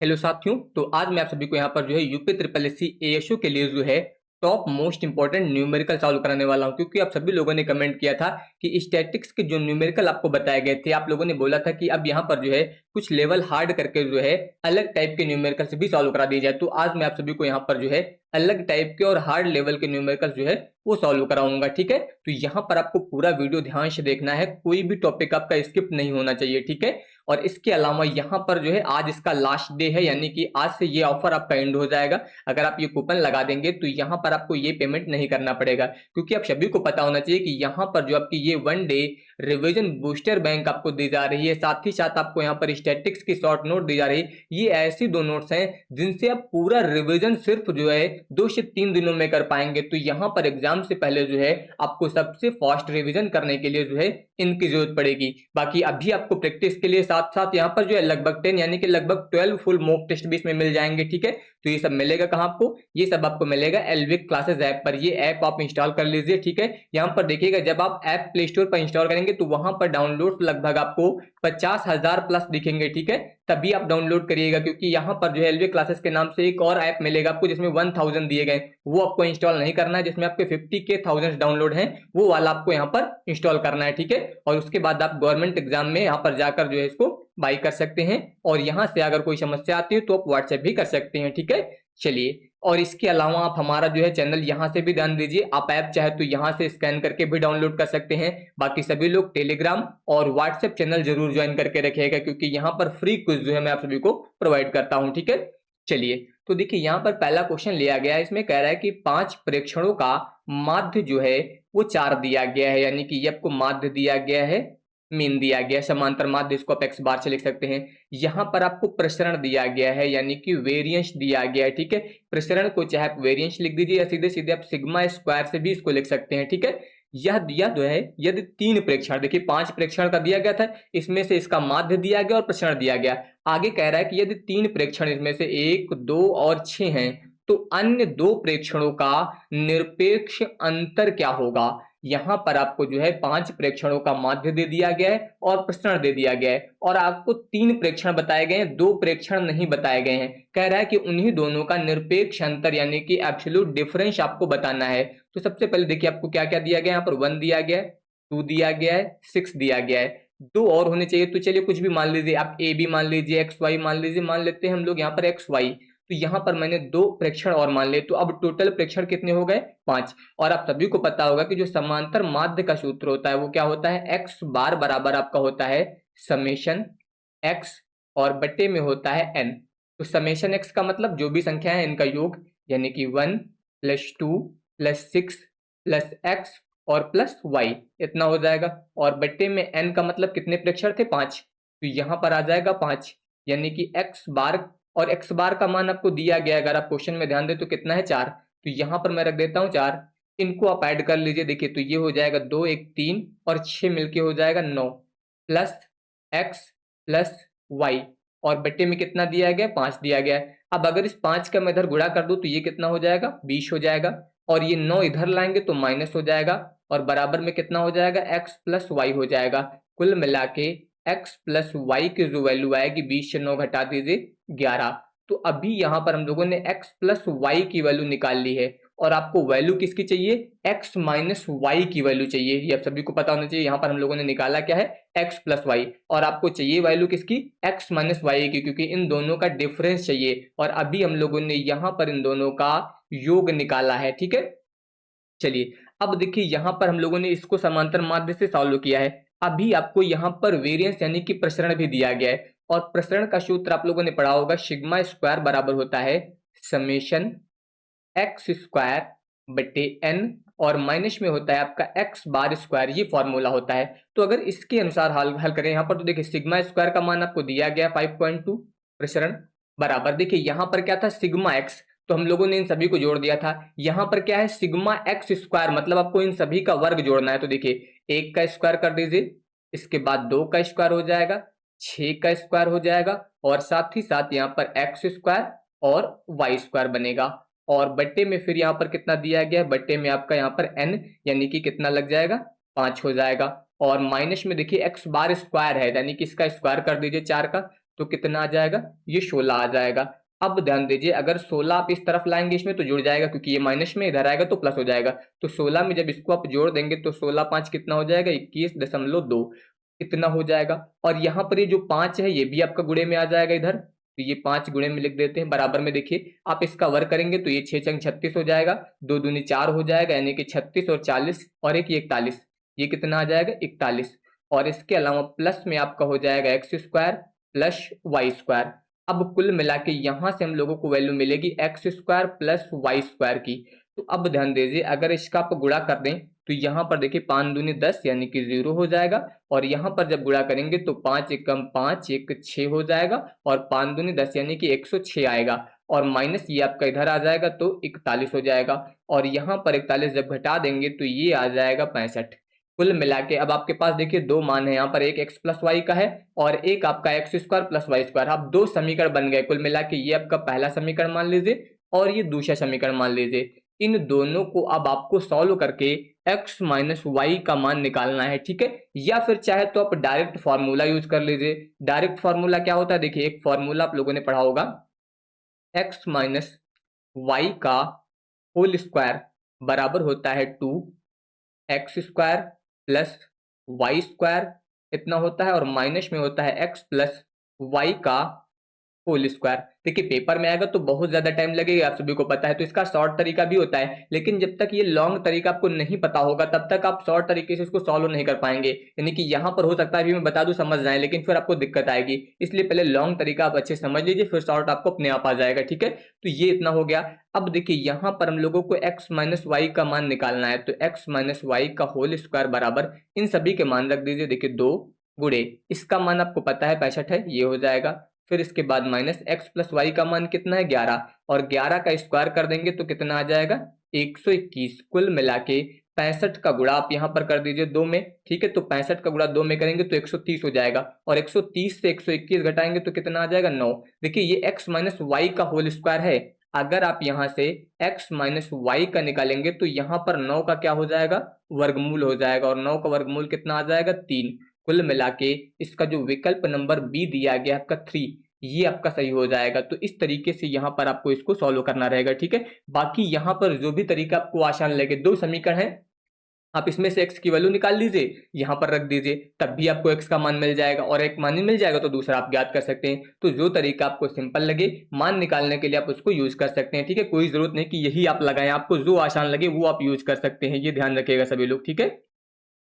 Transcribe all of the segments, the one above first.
Hello साथियों। तो आज मैं आप सभी को यहाँ पर जो है UP triple S C ASO के लिए जो है top most important numerical solve कराने वाला हूँ, क्योंकि आप सभी लोगों ने कमेंट किया था कि स्टैटिक्स के जो न्यूमेरिकल आपको बताए गए थे, आप लोगों ने बोला था कि अब यहाँ पर जो है कुछ लेवल हार्ड करके जो है अलग टाइप के न्यूमेरिकल से भी सॉल्व करा दिया जाए। तो आज मैं आप सभी को यहाँ पर जो है अलग टाइप के और हार्ड लेवल के न्यूमेरिकल जो है वो सॉल्व कराऊंगा। ठीक है, तो यहाँ पर आपको पूरा वीडियो ध्यान से देखना है, कोई भी टॉपिक आपका स्किप नहीं होना चाहिए। ठीक है, और इसके अलावा यहाँ पर जो है आज इसका लास्ट डे है, यानी कि आज से ये ऑफर आपका एंड हो जाएगा। अगर आप ये कूपन लगा देंगे तो यहाँ पर आपको ये पेमेंट नहीं करना पड़ेगा, क्योंकि आप सभी को पता होना चाहिए कि यहाँ पर जो आपकी ये one day revision booster bank आपको दी जा रही है, साथ ही साथ आपको यहाँ पर स्टैटिक्स की शॉर्ट नोट दी जा रही है। ये ऐसी दो नोट्स हैं जिनसे आप पूरा रिवीजन सिर्फ जो है 2 से 3 दिनों में कर पाएंगे। तो यहाँ पर एग्जाम से पहले जो है आपको सबसे फास्ट रिवीजन करने के लिए जो है इनकी जरूरत पड़ेगी। बाकी अभी आपको प्रैक्टिस के लिए साथ साथ यहाँ पर जो है लगभग 10 यानी कि लगभग 12 फुल मॉक टेस्ट भी इसमें मिल जाएंगे। ठीक है, तो ये सब मिलेगा कहाँ आपको? ये सब आपको मिलेगा एलविक क्लासेस ऐप पर। ये ऐप आप इंस्टॉल कर लीजिए। ठीक है, यहाँ पर देखिएगा जब आप ऐप प्ले स्टोर पर इंस्टॉल करेंगे तो वहां पर डाउनलोड लगभग आपको 50,000 प्लस दिखेंगे। ठीक है, तभी आप डाउनलोड करिएगा, क्योंकि यहाँ पर जो है एलविक क्लासेस के नाम से एक और ऐप मिलेगा आपको जिसमें 1000 दिए गए, वो आपको इंस्टॉल नहीं करना है। जिसमें आपके 50 के 1000 डाउनलोड हैं वो वाला आपको यहाँ पर इंस्टॉल करना है। ठीक है, और उसके बाद आप गवर्नमेंट एग्जाम में यहाँ पर जाकर जो है इसको बाई कर सकते हैं, और यहाँ से अगर कोई समस्या आती है तो आप व्हाट्सएप भी कर सकते हैं। ठीक है, चलिए, और इसके अलावा आप हमारा जो है चैनल यहाँ से भी ध्यान दीजिए। आप ऐप चाहे तो यहाँ से स्कैन करके भी डाउनलोड कर सकते हैं। बाकी सभी लोग टेलीग्राम और व्हाट्सएप चैनल जरूर ज्वाइन करके रखिएगा, क्योंकि यहाँ पर फ्री क्विज जो है मैं आप सभी को प्रोवाइड करता हूँ। ठीक है, चलिए, तो देखिए यहाँ पर पहला क्वेश्चन लिया गया है। इसमें कह रहा है कि 5 प्रेक्षणों का माध्य जो है वो 4 दिया गया है, यानी कि ये आपको माध्य दिया गया है, मीन दिया गया है, समांतर माध्य, इसको आप एक्स बार से लिख सकते हैं। यहाँ पर आपको प्रसरण दिया गया है, यानी कि वेरिएंस दिया गया है। ठीक है, प्रसरण को चाहे आप वेरिएंस लिख दीजिए या सीधे सीधे आप सिग्मा स्क्वायर से भी इसको लिख सकते हैं। ठीक है, यह दिया जो है यदि 3 प्रेक्षण, देखिए 5 प्रेक्षण का दिया गया था, इसमें से इसका माध्य दिया गया और प्रसरण दिया गया। आगे कह रहा है कि यदि 3 प्रेक्षण इसमें से 1, 2 और 6 हैं तो अन्य 2 प्रेक्षणों का निरपेक्ष अंतर क्या होगा। यहां पर आपको जो है 5 प्रेक्षणों का माध्य दे दिया गया है और प्रसरण दे दिया गया है, और आपको 3 प्रेक्षण बताए गए हैं, 2 प्रेक्षण नहीं बताए गए हैं। कह रहा है कि उन्हीं दोनों का निरपेक्ष अंतर यानी कि एब्सोल्यूट डिफरेंस आपको बताना है। तो सबसे पहले देखिए आपको क्या क्या दिया गया है। यहाँ पर 1 दिया गया है, 2 दिया गया है, 6 दिया गया है, 2 और होने चाहिए। तो चलिए कुछ भी मान लीजिए, आप ए बी मान लीजिए, एक्स वाई मान लीजिए, मान लेते हैं हम लोग यहाँ पर एक्स वाई। तो यहाँ पर मैंने 2 प्रेक्षण और मान लिए, तो अब टोटल प्रेक्षण कितने हो गए? 5। और आप सभी को पता होगा कि जो समांतर माध्य का सूत्र होता है वो क्या होता है? एक्स बार बराबर आपका होता है समेशन एक्स और बटे में होता है एन। तो समेशन एक्स का मतलब जो भी संख्या है इनका योग, यानी कि 1 + 2 + 6 + एक्स और प्लस वाई, इतना हो जाएगा। और बटे में एन का मतलब कितने प्रेक्षण थे? 5। तो यहाँ पर आ जाएगा 5, यानी कि एक्स बार, और एक्स बार का मान आपको दिया गया, अगर आप क्वेश्चन में ध्यान दें तो कितना है? 4। तो यहाँ पर मैं रख देता हूँ 4। इनको आप ऐड कर लीजिए, देखिए तो ये हो जाएगा 2, 1, 3 और 6 मिलके हो जाएगा 9 प्लस एक्स प्लस वाई, और बट्टे में कितना दिया गया? 5 दिया गया है। अब अगर इस 5 का मैं इधर गुणा कर दूं तो ये कितना हो जाएगा? 20 हो जाएगा, और ये 9 इधर लाएंगे तो माइनस हो जाएगा, और बराबर में कितना हो जाएगा? एक्स प्लस वाई हो जाएगा। कुल मिला के एक्स प्लस वाई की जो वैल्यू आएगी, 20 से 9 घटा दीजिए 11। तो अभी यहाँ पर हम लोगों ने एक्स प्लस वाई की वैल्यू निकाल ली है, और आपको वैल्यू किसकी चाहिए? एक्स माइनस वाई की वैल्यू चाहिए। ये आप सभी को पता होना चाहिए। यहाँ पर हम लोगों ने निकाला क्या है? एक्स प्लस वाई, और आपको चाहिए वैल्यू किसकी? एक्स माइनस वाई की, क्योंकि इन दोनों का डिफरेंस चाहिए, और अभी हम लोगों ने यहाँ पर इन दोनों का योग निकाला है। ठीक है, चलिए, अब देखिए यहाँ पर हम लोगों ने इसको समांतर माध्य से सॉल्व किया है। अभी आपको यहाँ पर वेरिएंस यानी कि प्रसरण भी दिया गया है, और प्रसरण का सूत्र आप लोगों ने पढ़ा होगा, सिग्मा स्क्वायर बराबर होता है समेशन एक्स स्क्वायर बटे एन, और माइनस में होता है आपका एक्स बार स्क्वायर, ये फॉर्मूला होता है। तो अगर इसके अनुसार हल करें यहाँ पर, तो देखिए सिग्मा स्क्वायर का मान आपको दिया गया 5.2 प्रसरण बराबर, देखिए यहाँ पर क्या था? सिग्मा एक्स, तो हम लोगों ने इन सभी को जोड़ दिया था। यहाँ पर क्या है? सिग्मा एक्स स्क्वायर, मतलब आपको इन सभी का वर्ग जोड़ना है। तो देखिए 1 का स्क्वायर कर दीजिए, इसके बाद 2 का स्क्वायर हो जाएगा, 6 का स्क्वायर हो जाएगा, और साथ ही साथ यहाँ पर एक्स स्क्वायर और वाई स्क्वायर बनेगा, और बट्टे में फिर यहाँ पर कितना दिया गया है? बट्टे में आपका यहाँ पर n, यानी कि कितना लग जाएगा? 5 हो जाएगा, और माइनस में देखिए एक्स बार स्क्वायर है, यानी कि इसका स्क्वायर कर दीजिए 4 का, तो कितना आ जाएगा, ये 16 आ जाएगा। अब ध्यान दीजिए, अगर 16 आप इस तरफ लाएंगे इसमें तो जुड़ जाएगा, क्योंकि ये माइनस में इधर आएगा तो प्लस हो जाएगा। तो 16 में जब इसको आप जोड़ देंगे तो 16 5 कितना हो जाएगा, 21.2 इतना हो जाएगा। और यहाँ पर ये जो 5 है ये भी आपका गुणे में आ जाएगा इधर, तो ये 5 गुणे में लिख देते हैं। बराबर में देखिए आप इसका वर्ग करेंगे तो ये 6 चंग 36 हो जाएगा, 2 दूनी 4 हो जाएगा, यानी कि 36 और 40 और एक ये 41, ये कितना आ जाएगा 41। और इसके अलावा प्लस में आपका हो जाएगा x square plus y square. अब कुल मिला के यहाँ से हम लोगों को वैल्यू मिलेगी x square plus y square की। तो अब ध्यान दीजिए, अगर इसका आप गुणा कर दें तो यहाँ पर देखिए 5 दूनी 10 यानी कि 0 हो जाएगा। और यहाँ पर जब गुणा करेंगे तो 5 एकम 5 एक 6 हो जाएगा, और 5 दूनी 10 यानी कि 106 आएगा। और माइनस ये आपका इधर आ जाएगा तो 41 हो जाएगा। और यहाँ पर 41 जब घटा देंगे तो ये आ जाएगा 65। कुल मिला के अब आपके पास देखिए दो मान है, यहाँ पर एक एक्स प्लस वाई का है और एक आपका x square plus y square. अब दो समीकरण बन गए। कुल मिला के ये आपका पहला समीकरण मान लीजिए और ये दूसरा समीकरण मान लीजिए। इन दोनों को अब आपको सॉल्व करके x माइनस वाई का मान निकालना है, ठीक है। या फिर चाहे तो आप डायरेक्ट फॉर्मूला यूज कर लीजिए। डायरेक्ट फॉर्मूला क्या होता है, देखिए एक फॉर्मूला आप लोगों ने पढ़ा होगा, x माइनस वाई का होल स्क्वायर बराबर होता है 2x square plus y square इतना होता है, और माइनस में होता है x प्लस वाई का होल स्क्वायर। देखिए पेपर में आएगा तो बहुत ज्यादा टाइम लगेगा, आप सभी को पता है, तो इसका शॉर्ट तरीका भी होता है। लेकिन जब तक ये लॉन्ग तरीका आपको नहीं पता होगा तब तक आप शॉर्ट तरीके से इसको सॉल्व नहीं कर पाएंगे। यानी कि यहाँ पर हो सकता है अभी मैं बता दूं समझ जाए, लेकिन फिर आपको दिक्कत आएगी। इसलिए पहले लॉन्ग तरीका आप अच्छे समझ लीजिए, फिर शॉर्ट आपको अपने आप आ जाएगा, ठीक है। तो ये इतना हो गया। अब देखिए यहाँ पर हम लोगों को x माइनस वाई का मान निकालना है, तो x माइनस वाई का होल स्क्वायर बराबर इन सभी के मान रख दीजिए। देखिए 2 गुणे इसका मान आपको पता है 65 है, ये हो जाएगा। फिर इसके बाद माइनस एक्स प्लस वाई का मान कितना है 11, और 11 का स्क्वायर कर देंगे तो कितना आ जाएगा 121। कुल मिला के 65 का गुणा आप यहाँ पर कर दीजिए 2 में, ठीक है। तो 65 का गुणा 2 में करेंगे तो 130 हो जाएगा, और 130 से 121 घटाएंगे तो कितना आ जाएगा 9। देखिए ये x माइनस वाई का होल स्क्वायर है। अगर आप यहाँ से x माइनस वाई का निकालेंगे तो यहाँ पर 9 का क्या हो जाएगा, वर्गमूल हो जाएगा, और 9 का वर्गमूल कितना आ जाएगा 3। कुल मिला के इसका जो विकल्प नंबर बी दिया गया आपका 3, ये आपका सही हो जाएगा। तो इस तरीके से यहाँ पर आपको इसको सॉल्व करना रहेगा, ठीक है। बाकी यहाँ पर जो भी तरीका आपको आसान लगे, दो समीकरण है, आप इसमें से x की वैल्यू निकाल लीजिए, यहाँ पर रख दीजिए, तब भी आपको x का मान मिल जाएगा, और एक मान मिल जाएगा तो दूसरा आप ज्ञात कर सकते हैं। तो जो तरीका आपको सिंपल लगे मान निकालने के लिए आप उसको यूज कर सकते हैं, ठीक है। कोई जरूरत नहीं कि यही आप लगाएं, आपको जो आसान लगे वो आप यूज कर सकते हैं, ये ध्यान रखिएगा सभी लोग, ठीक है।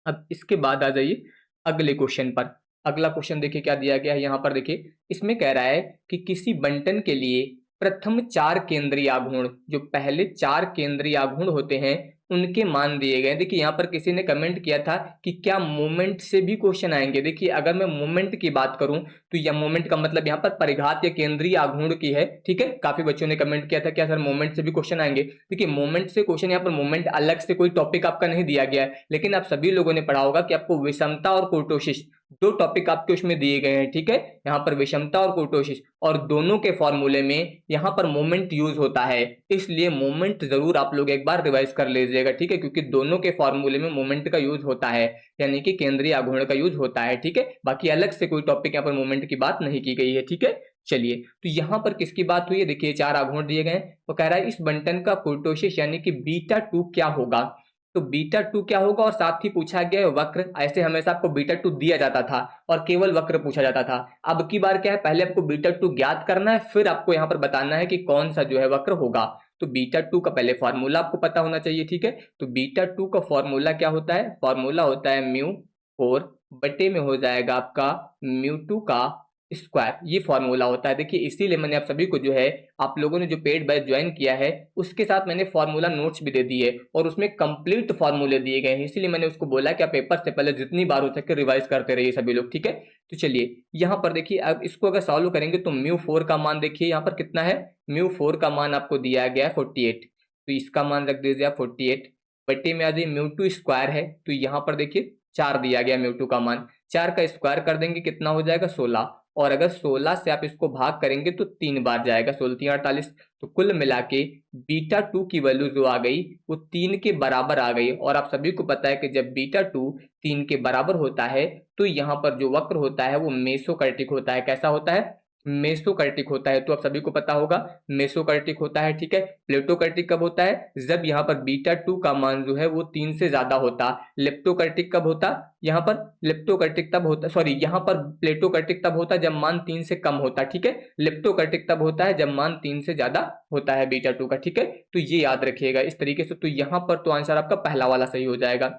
अब इसके बाद आ जाइए अगले क्वेश्चन पर। अगला क्वेश्चन देखिए क्या दिया गया है यहाँ पर। देखिए इसमें कह रहा है कि किसी बंटन के लिए प्रथम 4 केंद्रीय आघूर्ण, जो पहले 4 केंद्रीय आघूर्ण होते हैं, उनके मान दिए गए। देखिए यहाँ पर किसी ने कमेंट किया था कि क्या मोमेंट से भी क्वेश्चन आएंगे। देखिए अगर मैं मोमेंट की बात करूं तो यह मोमेंट का मतलब यहाँ पर परिघात या केंद्रीय आघूर्ण की है, ठीक है। काफी बच्चों ने कमेंट किया था क्या सर मोमेंट से भी क्वेश्चन आएंगे। देखिए मोमेंट से क्वेश्चन, यहाँ पर मोमेंट अलग से कोई टॉपिक आपका नहीं दिया गया है, लेकिन आप सभी लोगों ने पढ़ा होगा कि आपको विषमता और कुर्टोसिस दो टॉपिक आपके उसमें दिए गए हैं, ठीक है। यहाँ पर विषमता और कुर्टोसिस, और दोनों के फॉर्मूले में यहाँ पर मोमेंट यूज होता है, इसलिए मोमेंट जरूर आप लोग एक बार रिवाइज कर लीजिएगा, ठीक है। क्योंकि दोनों के फॉर्मूले में मोमेंट का यूज होता है, यानी कि केंद्रीय आघूर्ण का यूज होता है, ठीक है। बाकी अलग से कोई टॉपिक यहाँ पर मोमेंट की बात नहीं की गई है, ठीक है। चलिए तो यहाँ पर किसकी बात हुई है, देखिए 4 आघूर्ण दिए गए, तो कह रहा है इस बंटन का कुर्टोसिस यानी कि बीटा 2 क्या होगा। तो बीटा 2 क्या होगा, और साथ ही पूछा गया है वक्र। ऐसे हमेशा आपको बीटा 2 दिया जाता था और केवल वक्र पूछा जाता था। अब की बार क्या है, पहले आपको बीटा 2 ज्ञात करना है, फिर आपको यहाँ पर बताना है कि कौन सा जो है वक्र होगा। तो बीटा 2 का पहले फॉर्मूला आपको पता होना चाहिए, ठीक है। तो बीटा 2 का फॉर्मूला क्या होता है, फॉर्मूला होता है μ4 बटे में हो जाएगा आपका μ2 का स्क्वायर, ये फॉर्मूला होता है। देखिए इसीलिए मैंने आप सभी को जो है, आप लोगों ने जो पेड बैच ज्वाइन किया है उसके साथ मैंने फॉर्मूला नोट्स भी दे दिए और उसमें कंप्लीट फॉर्मूले दिए गए हैं, इसीलिए मैंने उसको बोला कि आप पेपर से पहले जितनी बार हो सके रिवाइज करते रहिए सभी लोग, ठीक है। तो चलिए यहाँ पर देखिए, अब इसको अगर सॉल्व करेंगे तो μ4 का मान देखिए यहाँ पर कितना है, μ4 का मान आपको दिया गया है 48, तो इसका मान रख दीजिए आप 48 बटे में आ जाइए μ2 स्क्वायर है, तो यहाँ पर देखिए 4 दिया गया μ2 का मान, 4 का स्क्वायर कर देंगे कितना हो जाएगा 16, और अगर 16 से आप इसको भाग करेंगे तो 3 बार जाएगा, 16 3 48। तो कुल मिला के बीटा 2 की वैल्यू जो आ गई वो 3 के बराबर आ गई। और आप सभी को पता है कि जब बीटा 2 3 के बराबर होता है तो तो यहाँ पर जो वक्र होता है वो मेसोकर्टिक होता है। कैसा होता है? मेसोकर्टिक होता है। तो आप सभी को पता होगा मेसोकर्टिक होता है, ठीक है। प्लेटोकर्टिक कब होता है? जब यहाँ पर बीटा 2 का मान जो है वो 3 से ज्यादा होता। लेप्टोकर्टिक कब होता? यहाँ पर लेप्टोकर्टिक तब होता, सॉरी, यहाँ पर प्लेटोकर्टिक तब होता जब मान 3 से कम होता, ठीक है। लेप्टोकर्टिक तब होता है जब मान 3 से ज्यादा होता है बीटा 2 का, ठीक है। तो ये याद रखिएगा इस तरीके से। तो यहाँ पर तो आंसर आपका पहला वाला सही हो जाएगा।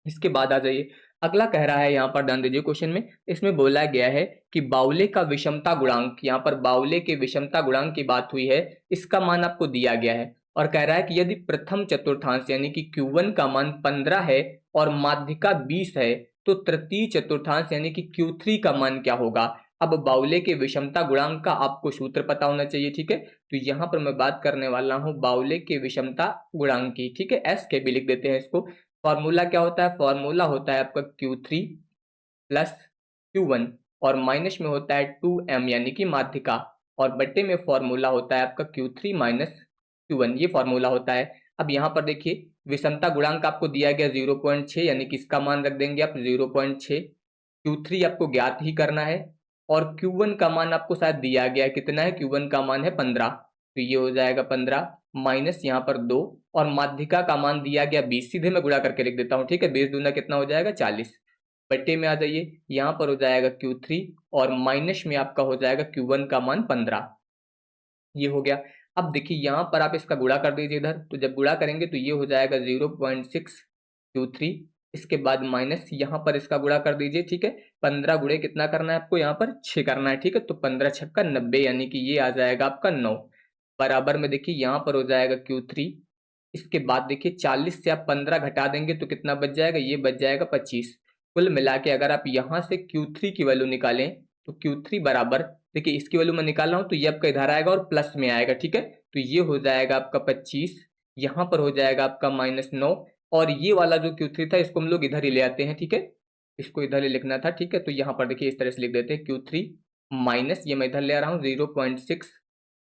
इसके बाद आ जाइए, अगला कह रहा है, यहाँ पर ध्यान दीजिए क्वेश्चन में, इसमें बोला गया है कि बाउले का विषमता गुणांक, यहाँ पर बाउले के विषमता गुणांक की बात हुई है, इसका मान आपको दिया गया है और कह रहा है कि यदि प्रथम चतुर्थांश यानी कि Q1 का मान 15 है और माध्यिका 20 है तो तृतीय चतुर्थांश यानी कि Q3 का मान क्या होगा। अब बाउले के विषमता गुणांक का आपको सूत्र पता होना चाहिए, ठीक है। तो यहाँ पर मैं बात करने वाला हूँ बाउले के विषमता गुणांक की, ठीक है। एस के भी लिख देते हैं इसको। फॉर्मूला क्या होता है? फॉर्मूला होता है आपका Q3 प्लस Q1 और माइनस में होता है 2m यानी कि माध्यिका, और बट्टे में फॉर्मूला होता है आपका Q3 माइनस Q1, ये फॉर्मूला होता है। अब यहाँ पर देखिए विषमता गुणांक आपको दिया गया 0.6 यानी कि इसका मान रख देंगे आप 0.6। Q3 आपको ज्ञात ही करना है और Q1 का मान आपको शायद दिया गया है, कितना है? Q1 का मान है 15, तो ये हो जाएगा 15 माइनस यहाँ पर 2 और माध्यिका का मान दिया गया 20, सीधे मैं गुणा करके लिख देता हूँ, ठीक है। 20 दूना कितना हो जाएगा? 40। बट्टे में आ जाइए, यहाँ पर हो जाएगा Q3 और माइनस में आपका हो जाएगा Q1 का मान 15, ये हो गया। अब देखिए यहाँ पर आप इसका गुणा कर दीजिए इधर, तो जब गुणा करेंगे तो ये हो जाएगा 0.6 Q3, इसके बाद माइनस यहाँ पर इसका गुणा कर दीजिए, ठीक है। 15 गुणे कितना करना है आपको? यहाँ पर 6 करना है, ठीक है। तो 15 छक्का 90 यानी कि ये आ जाएगा आपका 9, बराबर में देखिए यहाँ पर हो जाएगा Q3। इसके बाद देखिए 40 से आप 15 घटा देंगे तो कितना बच जाएगा? ये बच जाएगा 25। कुल मिला के अगर आप यहाँ से Q3 की वैल्यू निकालें तो Q3 बराबर, देखिए इसकी वैल्यू मैं निकाल रहा हूँ तो ये आपका इधर आएगा और प्लस में आएगा, ठीक है। तो ये हो जाएगा आपका 25, यहाँ पर हो जाएगा आपका -9 और ये वाला जो Q3 था इसको हम लोग इधर ही ले आते हैं, ठीक है। इसको इधर ही लिखना था, ठीक है। तो यहाँ पर देखिए इस तरह से लिख देते हैं Q3 माइनस, ये मैं इधर ले आ रहा हूँ 0.6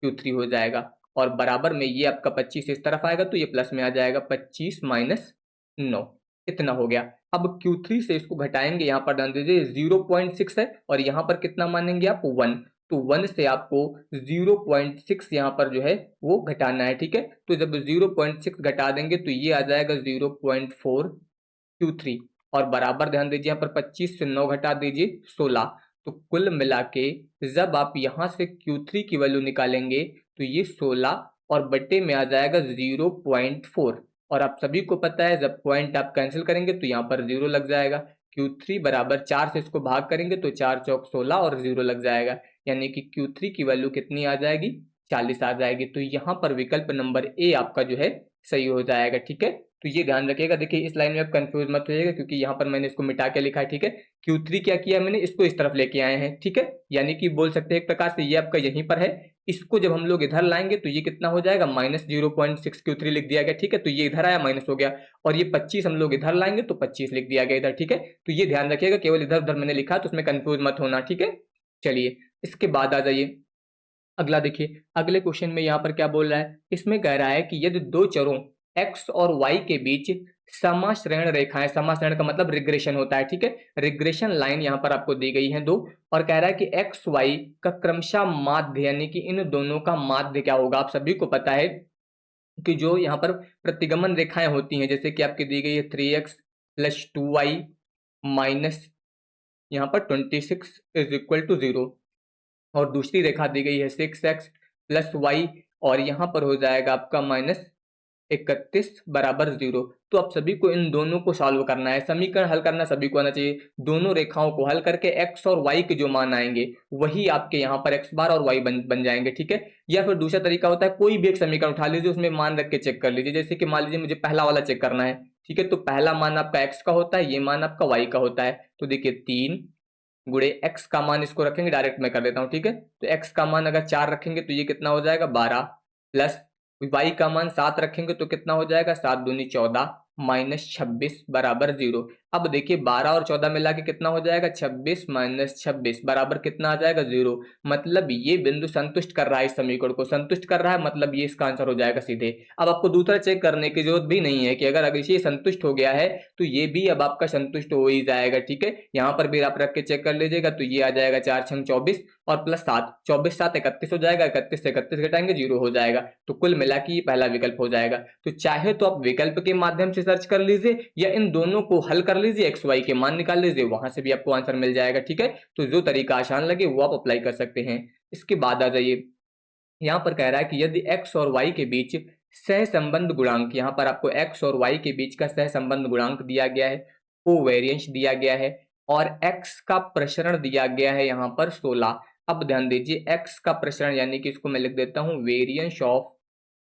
Q3 हो जाएगा और बराबर में ये आपका 25 इस तरफ आएगा तो ये प्लस में आ जाएगा 25 माइनस 9, इतना हो गया। अब Q3 से इसको घटाएंगे, यहाँ पर ध्यान दीजिए 0.6 है और यहाँ पर कितना मानेंगे आप? 1, तो 1 से आपको 0.6 यहाँ पर जो है वो घटाना है, ठीक है। तो जब 0.6 घटा देंगे तो ये आ जाएगा 0.4 Q3 और बराबर ध्यान दीजिए यहाँ पर 25 से 9 घटा दीजिए 16, तो कुल मिला के जब आप यहाँ से Q3 की वैल्यू निकालेंगे तो ये 16 और बट्टे में आ जाएगा 0.4 और आप सभी को पता है जब पॉइंट आप कैंसिल करेंगे तो यहाँ पर 0 लग जाएगा। Q3 बराबर 4 से इसको भाग करेंगे तो 4 चौक 16 और 0 लग जाएगा, यानी कि Q3 की वैल्यू कितनी आ जाएगी? 40 आ जाएगी। तो यहाँ पर विकल्प नंबर ए आपका जो है सही हो जाएगा, ठीक है। तो ये ध्यान रखिएगा, देखिए इस लाइन में आप कंफ्यूज मत होइएगा क्योंकि यहाँ पर मैंने इसको मिटा के लिखा है, ठीक है। Q3 क्या किया मैंने? इसको इस तरफ लेके आए हैं, ठीक है। यानी कि बोल सकते हैं एक प्रकार से ये आपका यहीं पर है, इसको जब हम लोग इधर लाएंगे तो ये कितना हो जाएगा? -0.6 Q3 लिख दिया गया, ठीक है। तो ये इधर आया माइनस हो गया और ये 25 हम लोग इधर लाएंगे तो 25 लिख दिया गया इधर, ठीक है। तो ये ध्यान रखिएगा, केवल इधर उधर मैंने लिखा तो उसमें कंफ्यूज मत होना, ठीक है। चलिए इसके बाद आ जाइए, अगला देखिए, अगले क्वेश्चन में यहाँ पर क्या बोल रहा है, इसमें कह रहा है कि यदि दो चरों x और y के बीच समाश्रेण रेखाएं, समाश्रेण का मतलब रिग्रेशन होता है, ठीक है। रिग्रेशन लाइन यहाँ पर आपको दी गई है दो और कह रहा है कि x y का क्रमशः माध्य यानी कि इन दोनों का माध्य क्या होगा। आप सभी को पता है कि जो यहाँ पर प्रतिगमन रेखाएं होती हैं जैसे कि आपकी दी गई है 3x + 2y माइनस यहाँ पर 26 = 0 और दूसरी रेखा दी गई है 6x + y और यहाँ पर हो जाएगा आपका -31 बराबर 0। तो आप सभी को इन दोनों को सॉल्व करना है, समीकरण हल करना सभी को आना चाहिए। दोनों रेखाओं को हल करके x और y के जो मान आएंगे वही आपके यहाँ पर x बार और y बन जाएंगे, ठीक है। या फिर दूसरा तरीका होता है कोई भी एक समीकरण उठा लीजिए, उसमें मान रख के चेक कर लीजिए। जैसे कि मान लीजिए मुझे पहला वाला चेक करना है, ठीक है। तो पहला मान आपका x का होता है, ये मान आपका y का होता है। तो देखिए 3 गुणे x का मान, इसको रखेंगे डायरेक्ट मैं कर देता हूँ, ठीक है। तो x का मान अगर 4 रखेंगे तो ये कितना हो जाएगा 12 प्लस y का मान 7 रखेंगे तो कितना हो जाएगा 7 दूनी 14 -26 बराबर 0। अब देखिए 12 और 14 मिला के कितना हो जाएगा, 26 - 26 बराबर कितना आ जाएगा, 0। मतलब ये बिंदु संतुष्ट कर रहा है, इस समीकरण को संतुष्ट कर रहा है, मतलब ये इसका आंसर हो जाएगा सीधे। अब आपको दूसरा चेक करने की जरूरत भी नहीं है कि अगर ये संतुष्ट हो गया है तो ये भी अब आपका संतुष्ट हो ही जाएगा, ठीक है। यहाँ पर भी आप रख के चेक कर लीजिएगा, तो ये आ जाएगा 4 छंग 24 और प्लस 7, 24 7 31 हो जाएगा, 31 से 31 घटाएंगे 0 हो जाएगा। तो कुल मिला के ये पहला विकल्प हो जाएगा। तो चाहे तो आप विकल्प के माध्यम से सर्च कर लीजिए या इन दोनों को हल कर लीजिए, एक्स वाई के मान निकाल लीजिए, वहां से भी आपको आंसर मिल जाएगा, ठीक है। तो जो तरीका आसान लगे वो आप अप्लाई कर सकते हैं। इसके बाद आ जाइए, यहाँ पर कह रहा है कि यदि x और y के बीच सहसंबंध गुणांक, यहाँ पर आपको x और y के बीच का सहसंबंध गुणांक दिया गया है, कोवेरिएंस दिया गया है और x का प्रसरण दिया गया है यहाँ पर 16। अब ध्यान दीजिए, x का प्रसरण यानी कि इसको मैं लिख देता हूँ वेरिएंस ऑफ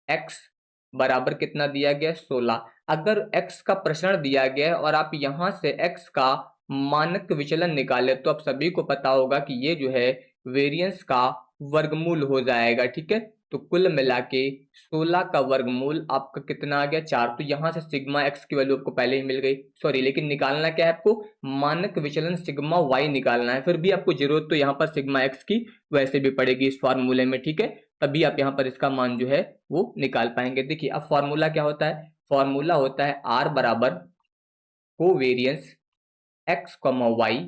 x बराबर कितना दिया गया है, 16। अगर x का प्रसरण दिया गया है और आप यहाँ से x का मानक विचलन निकाले तो आप सभी को पता होगा कि ये जो है वेरिएंस का वर्गमूल हो जाएगा, ठीक है। तो कुल मिला के 16 का वर्गमूल आपका कितना आ गया, 4। तो यहाँ से सिग्मा एक्स की वैल्यू आपको पहले ही मिल गई, सॉरी, लेकिन निकालना क्या है आपको, मानक विचलन सिग्मा वाई निकालना है। फिर भी आपको जरूरत तो यहाँ पर सिग्मा एक्स की वैसे भी पड़ेगी इस फार्मूले में, ठीक है। तभी आप यहाँ पर इसका मान जो है वो निकाल पाएंगे। देखिए अब फॉर्मूला क्या होता है, फॉर्मूला होता है आर बराबर कोवेरियंस एक्स कॉमा वाई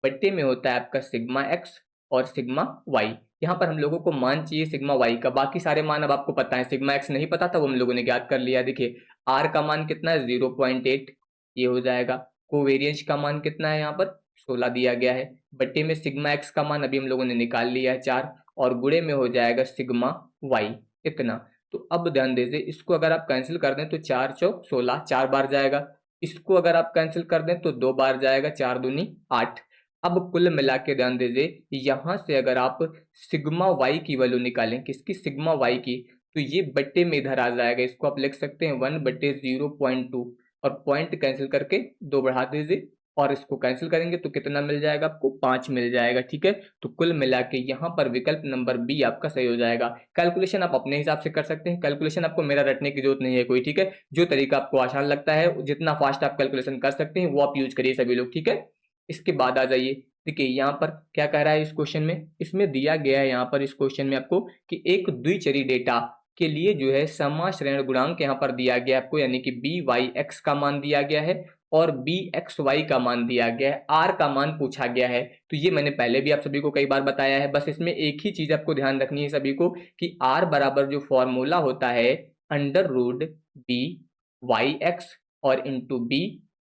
बट्टे में होता है आपका सिग्मा एक्स और सिग्मा वाई। यहाँ पर हम लोगों को मान चाहिए सिग्मा वाई का, बाकी सारे मान अब आपको पता है। सिग्मा एक्स नहीं पता था, वो हम लोगों ने ज्ञात कर लिया। देखिए आर का मान कितना है, 0.8, ये हो जाएगा। कोवेरियंस का मान कितना है, यहाँ पर 16 दिया गया है, बट्टे में सिग्मा एक्स का मान अभी हम लोगों ने निकाल लिया है 4, और गुणे में हो जाएगा सिग्मा वाई इतना। तो अब ध्यान दीजिए, इसको अगर आप कैंसिल कर दें तो 4 चौक 16, 4 बार जाएगा। इसको अगर आप कैंसिल कर दें तो 2 बार जाएगा, 4 दूनी 8। अब कुल मिला के ध्यान दीजिए, यहां से अगर आप सिग्मा वाई की वैल्यू निकालें, किसकी, सिग्मा वाई की, तो ये बट्टे में इधर आ जाएगा। इसको आप लिख सकते हैं 1/0.2 और पॉइंट कैंसिल करके 2 बढ़ा दीजिए और इसको कैंसिल करेंगे तो कितना मिल जाएगा आपको, 5 मिल जाएगा, ठीक है। तो कुल मिला के यहाँ पर विकल्प नंबर बी आपका सही हो जाएगा। कैलकुलेशन आप अपने हिसाब से कर सकते हैं, कैलकुलेशन आपको मेरा रटने की जरूरत नहीं है कोई, ठीक है। जो तरीका आपको आसान लगता है, जितना फास्ट आप कैलकुलेशन कर सकते हैं वो आप यूज करिए सभी लोग, ठीक है। इसके बाद आ जाइए, देखिए यहाँ पर क्या कह रहा है इस क्वेश्चन में, इसमें दिया गया है यहाँ पर इस क्वेश्चन में आपको कि एक द्विचरी डेटा के लिए जो है समाश्रेण गुणांक यहाँ पर दिया गया आपको, यानी कि बी वाई एक्स का मान दिया गया है और बी एक्स वाई का मान दिया गया है, आर का मान पूछा गया है। तो ये मैंने पहले भी आप सभी को कई बार बताया है, बस इसमें एक ही चीज आपको ध्यान रखनी है सभी को कि आर बराबर जो फॉर्मूला होता है under root b y x और इंटू बी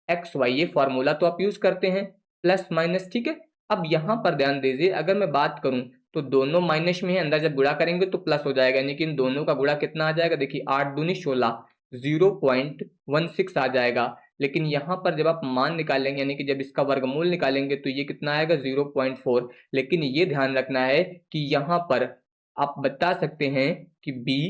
एक्स वाई, ये फॉर्मूला तो आप यूज करते हैं, प्लस माइनस, ठीक है। अब यहाँ पर ध्यान दीजिए, अगर मैं बात करूं तो दोनों माइनस में है, अंदर जब गुणा करेंगे तो प्लस हो जाएगा, यानी कि इन दोनों का गुणा कितना आ जाएगा, देखिए 8 दूनी 16, 0.16 आ जाएगा। लेकिन यहाँ पर जब आप मान निकालेंगे, यानी कि जब इसका वर्गमूल निकालेंगे तो ये कितना आएगा, 0.4। लेकिन ये ध्यान रखना है कि यहाँ पर आप बता सकते हैं कि बी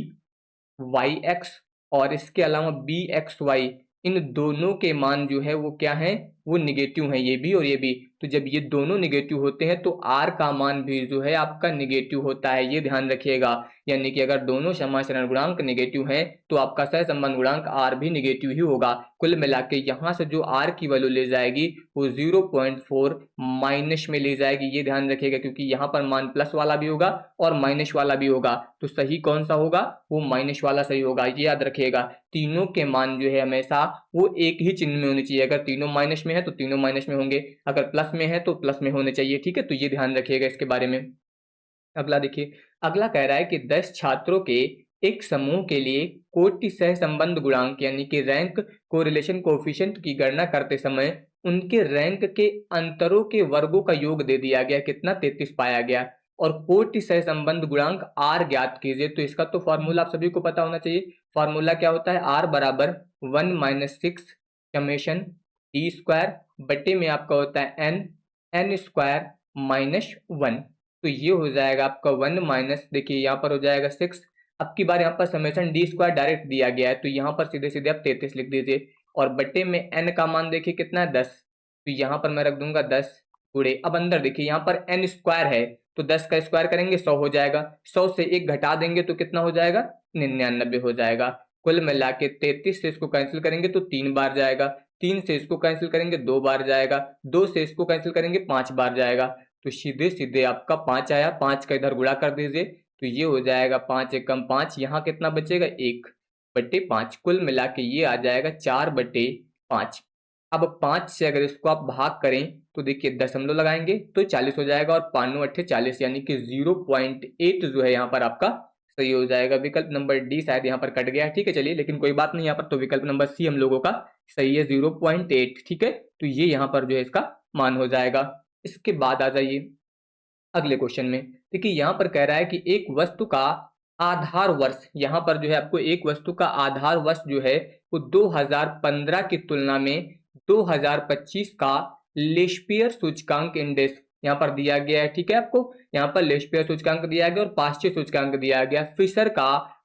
वाई एक्स और इसके अलावा बी एक्स वाई, इन दोनों के मान जो है वो क्या है, वो निगेटिव है, ये भी और ये भी। तो जब ये दोनों निगेटिव होते हैं तो आर का मान भी जो है आपका निगेटिव होता है, ये ध्यान रखिएगा। यानी कि अगर दोनों समाश्रण गुणांक निगेटिव हैं तो आपका सहसंबंध गुणांक आर भी निगेटिव ही होगा। कुल मिला के यहाँ से जो आर की वैल्यू ले जाएगी वो 0.4 माइनस में ले जाएगी, ये ध्यान रखिएगा, क्योंकि यहाँ पर मान प्लस वाला भी होगा और माइनस वाला भी होगा। तो सही कौन सा होगा, वो माइनस वाला सही होगा, ये याद रखिएगा। तीनों के मान जो है हमेशा वो एक ही चिन्ह में होनी चाहिए, अगर तीनों माइनस में है तो तीनों माइनस में होंगे, अगर प्लस में है तो प्लस में होने चाहिए, ठीक है। तो ये ध्यान रखिएगा इसके बारे में। अगला देखिए, अगला कह रहा है कि 10 छात्रों के एक समूह के लिए कोटि सहसंबंध गुणांक यानी कि रैंक कोरिलेशन कोएफिशिएंट की गणना करते समय उनके रैंक के अंतरों के वर्गों का योग दे दिया गया, कितना, 33 पाया गया, और कोटि सहसंबंध गुणांक आर ज्ञात कीजिए। तो इसका तो फॉर्मूला आप सभी को पता होना चाहिए। फॉर्मूला क्या होता है, आर बराबर 1 - 6 समेशन टी स्क्वायर बटे में आपका होता है एन स्क्वायर माइनस 1। तो ये हो जाएगा आपका 1 माइनस, देखिए यहाँ पर हो जाएगा 6। अब की बार यहाँ पर समेशन डी स्क्वायर डायरेक्ट दिया गया है तो यहाँ पर सीधे सीधे आप 33 लिख दीजिए, और बटे में एन का मान देखिए कितना है, 10। तो यहाँ पर मैं रख दूंगा 10 गुणे, अब अंदर देखिए यहाँ पर एन स्क्वायर है तो 10 का स्क्वायर करेंगे 100 हो जाएगा, 100 से 1 घटा देंगे तो कितना हो जाएगा, 99 हो जाएगा। कुल मिला के 33 से इसको कैंसिल करेंगे तो 3 बार जाएगा, 3 से इसको कैंसिल करेंगे 2 बार जाएगा, 2 से इसको कैंसिल करेंगे 5 बार जाएगा। तो सीधे सीधे आपका 5 आया, 5 का इधर गुणा कर दीजिए तो ये हो जाएगा 5 एकम 5, यहाँ कितना बचेगा 1/5। कुल मिला के ये आ जाएगा 4/5। अब 5 से अगर इसको आप भाग करें तो देखिए दशमलव लगाएंगे तो 40 हो जाएगा और 5×9 = 40, यानी कि 0.8 जो है यहाँ पर आपका सही हो जाएगा। विकल्प नंबर डी शायद यहाँ पर कट गया है, ठीक है चलिए, लेकिन कोई बात नहीं यहाँ पर, तो विकल्प नंबर सी हम लोगों का सही है 0.8, ठीक है। तो ये यहाँ पर जो है इसका मान हो जाएगा। इसके बाद आ जाइए अगले क्वेश्चन में। देखिए यहाँ पर कह रहा है कि एक वस्तु का आधार वर्ष, यहाँ पर जो है आपको एक वस्तु का आधार वर्ष जो है वो 2015 की तुलना में 2025 का लेशपियर सूचकांक इंडेक्स यहाँ पर दिया गया है, ठीक है। आपको यहाँ पर लेशपियर सूचकांक दिया गया और पाश्चेय सूचकांक दिया गया। फिशर का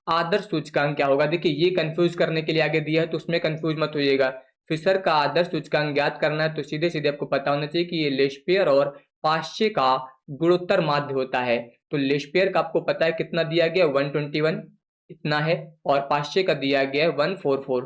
आदर्श सूचकांक क्या होगा? देखिए ये कंफ्यूज करने के लिए आगे दिया है तो उसमें कंफ्यूज मत होइएगा। फिशर का आदर्श सूचकांक ज्ञात करना है तो सीधे सीधे आपको पता होना चाहिए कि ये लेशपियर और पाश्चेय का गुणोत्तर माध्य होता है। तो लेशपियर का आपको पता है कितना दिया गया, 121 इतना है, और पाश्चेय का दिया गया है 144,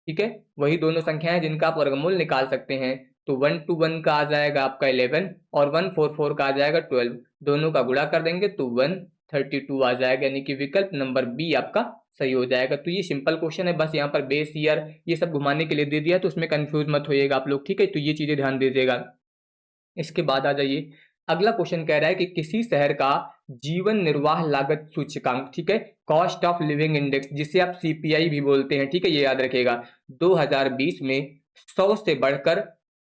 ठीक है। वही दोनों संख्याएं हैं जिनका आप वर्गमूल निकाल सकते हैं। तो 121 का आ जाएगा आपका 11 और 144 का आ जाएगा 12, दोनों का गुणा कर देंगे तो 132 आ जाएगा, यानी कि विकल्प नंबर बी आपका सही हो जाएगा। तो ये सिंपल क्वेश्चन है, बस यहाँ पर बेस ईयर ये सब घुमाने के लिए दे दिया तो उसमें कंफ्यूज मत होइएगा आप लोग, ठीक है। तो ये चीजें ध्यान दीजिएगा। इसके बाद आ जाइए अगला क्वेश्चन कह रहा है कि किसी शहर का जीवन निर्वाह लागत सूचकांक, ठीक है, कॉस्ट ऑफ लिविंग इंडेक्स, जिसे आप सीपीआई भी बोलते हैं, ठीक है, ये याद रखिएगा, 2020 में 100 से बढ़कर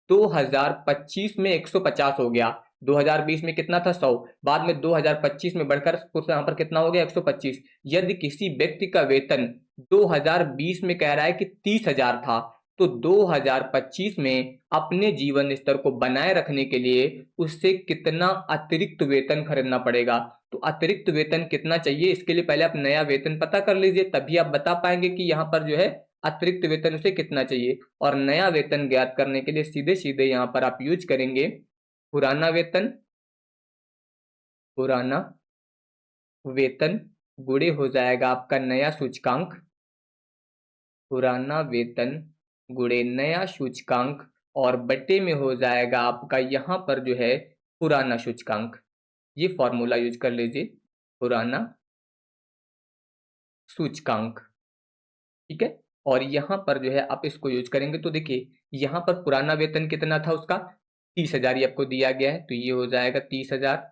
2025 में 150 हो गया। 2020 में कितना था 100, बाद में 2025 में बढ़कर यहाँ पर कितना हो गया 125। यदि किसी व्यक्ति का वेतन 2020 में कह रहा है कि 30,000 था तो 2025 में अपने जीवन स्तर को बनाए रखने के लिए उससे कितना अतिरिक्त वेतन खरीदना पड़ेगा। तो अतिरिक्त वेतन कितना चाहिए, इसके लिए पहले आप नया वेतन पता कर लीजिए, तभी आप बता पाएंगे कि यहाँ पर जो है अतिरिक्त वेतन उसे कितना चाहिए। और नया वेतन ज्ञात करने के लिए सीधे सीधे यहाँ पर आप यूज करेंगे पुराना वेतन, पुराना वेतन गुणे हो जाएगा आपका नया सूचकांक, पुराना वेतन गुणे नया सूचकांक, और बटे में हो जाएगा आपका यहाँ पर जो है पुराना सूचकांक। ये फॉर्मूला यूज कर लीजिए, पुराना सूचकांक, ठीक है। और यहाँ पर जो है आप इसको यूज करेंगे तो देखिए यहाँ पर पुराना वेतन कितना था उसका 30,000 ये आपको दिया गया है, तो ये हो जाएगा 30,000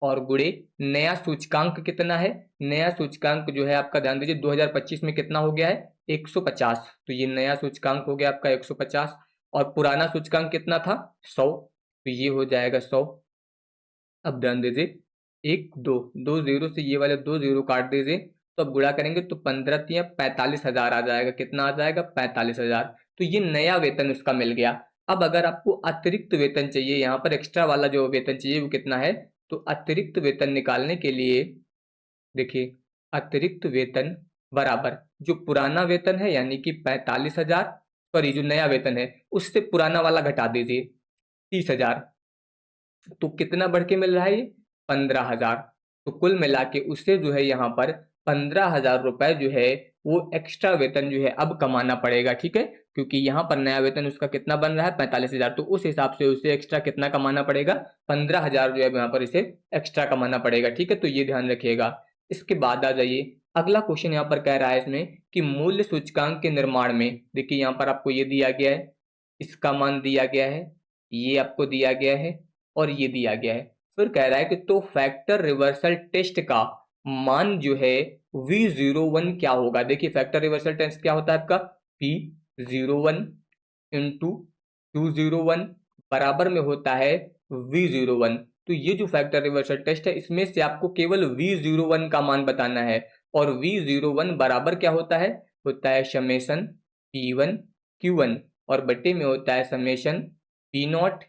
और गुणे नया सूचकांक कितना है, नया सूचकांक जो है आपका ध्यान दीजिए 2025 में कितना हो गया है 150, तो ये नया सूचकांक हो गया आपका 150। और पुराना सूचकांक कितना था 100, तो ये हो जाएगा 100। अब ध्यान दीजिए 2 जीरो से ये वाले 2 जीरो काट दीजिए, तो अब गुणा करेंगे तो 15 45,000 आ जाएगा, कितना आ जाएगा 45,000। तो ये नया वेतन उसका मिल गया। अब अगर आपको अतिरिक्त वेतन चाहिए, यहाँ पर एक्स्ट्रा वाला जो वेतन चाहिए वो कितना है, तो अतिरिक्त वेतन निकालने के लिए देखिए अतिरिक्त वेतन बराबर जो पुराना वेतन है यानी कि 45,000, सॉरी जो नया वेतन है उससे पुराना वाला घटा दीजिए 30,000, तो कितना बढ़ के मिल रहा है ये 15,000। तो कुल मिला के उससे जो है यहाँ पर 15,000 रुपए जो है वो एक्स्ट्रा वेतन जो है अब कमाना पड़ेगा, ठीक है। क्योंकि यहाँ पर नया वेतन उसका कितना बन रहा है 45,000, तो उस हिसाब से उसे एक्स्ट्रा कितना कमाना पड़ेगा 15,000 जो है यहाँ पर इसे एक्स्ट्रा कमाना पड़ेगा, ठीक है। तो ये ध्यान रखिएगा। इसके बाद आ जाइए अगला क्वेश्चन यहाँ पर कह रहा है इसमें कि मूल्य सूचकांक के निर्माण में, देखिए यहाँ पर आपको ये दिया गया है, इसका मान दिया गया है, ये आपको दिया गया है और ये दिया गया है। फिर कह रहा है कि तो फैक्टर रिवर्सल टेस्ट का मान जो है V01 क्या होगा। देखिए फैक्टर रिवर्सल टेस्ट क्या होता है आपका P01 इंटू Q01 बराबर में होता है V01। तो ये जो फैक्टर रिवर्सल टेस्ट है इसमें से आपको केवल V01 का मान बताना है, और V01 बराबर क्या होता है समेशन P1 Q1 और बटे में होता है समेशन P0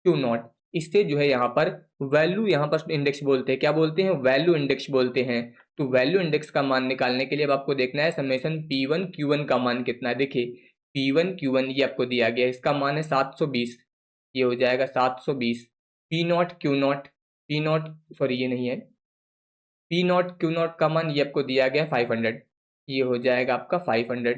Q0। इससे जो है यहाँ पर वैल्यू, यहाँ पर इंडेक्स बोलते हैं, क्या बोलते हैं वैल्यू इंडेक्स बोलते हैं। तो वैल्यू इंडेक्स का मान निकालने के लिए अब आपको देखना है समेशन P1 Q1 का मान कितना है। देखिए P1 Q1 ये आपको दिया गया है, इसका मान है 720, ये हो जाएगा 720। P0 Q0, P0 सॉरी ये नहीं है, P0 Q0 का मान ये आपको दिया गया है 500, ये हो जाएगा आपका 500।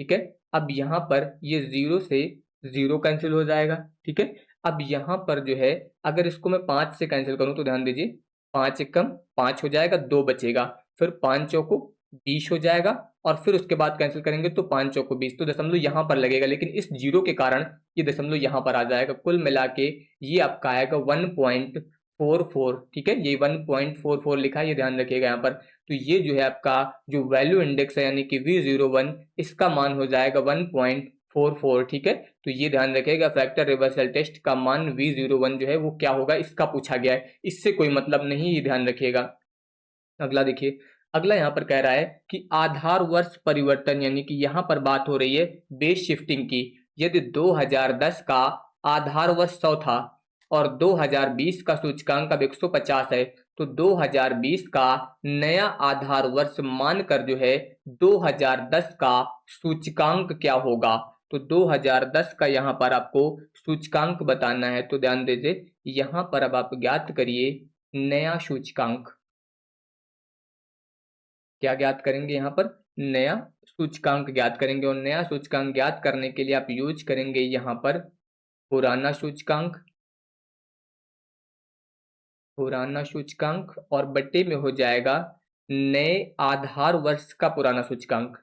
ठीक है, अब यहाँ पर ये 0 से 0 कैंसिल हो जाएगा। ठीक है, अब यहाँ पर जो है अगर इसको मैं 5 से कैंसिल करूँ तो ध्यान दीजिए, 5 एकम 5 हो जाएगा, 2 बचेगा, फिर 5 चौको 20 हो जाएगा, और फिर उसके बाद कैंसिल करेंगे तो 5 चौको 20, तो दशमलव यहाँ पर लगेगा, लेकिन इस जीरो के कारण ये दशमलव यहाँ पर आ जाएगा। कुल मिला के ये आपका आएगा 1.44। ठीक है, ये 1.44 लिखा है, ये ध्यान रखिएगा यहाँ पर। तो ये जो है आपका जो वैल्यू इंडेक्स है यानी कि V01, इसका मान हो जाएगा 1.44। ठीक है, तो ये ध्यान रखिएगा, फैक्टर रिवर्सल टेस्ट का मान V01 जो है वो क्या होगा, इसका पूछा गया है, इससे कोई मतलब नहीं, ये ध्यान रखिएगा। अगला देखिए, अगला यहाँ पर कह रहा है कि आधार वर्ष परिवर्तन, यानी कि यहाँ पर बात हो रही है बेस शिफ्टिंग की। यदि 2010 का आधार वर्ष 100 था और 2020 का सूचकांक अब 150 है, तो 2020 का नया आधार वर्ष मानकर जो है 2010 का सूचकांक क्या होगा। तो 2010 का यहाँ पर आपको सूचकांक बताना है, तो ध्यान दीजिए यहाँ पर अब आप ज्ञात करिए नया सूचकांक। क्या ज्ञात करेंगे यहाँ पर, नया सूचकांक ज्ञात करेंगे, और नया सूचकांक ज्ञात करने के लिए आप यूज करेंगे यहाँ पर पुराना सूचकांक, पुराना सूचकांक, और बट्टे में हो जाएगा नए आधार वर्ष का पुराना सूचकांक,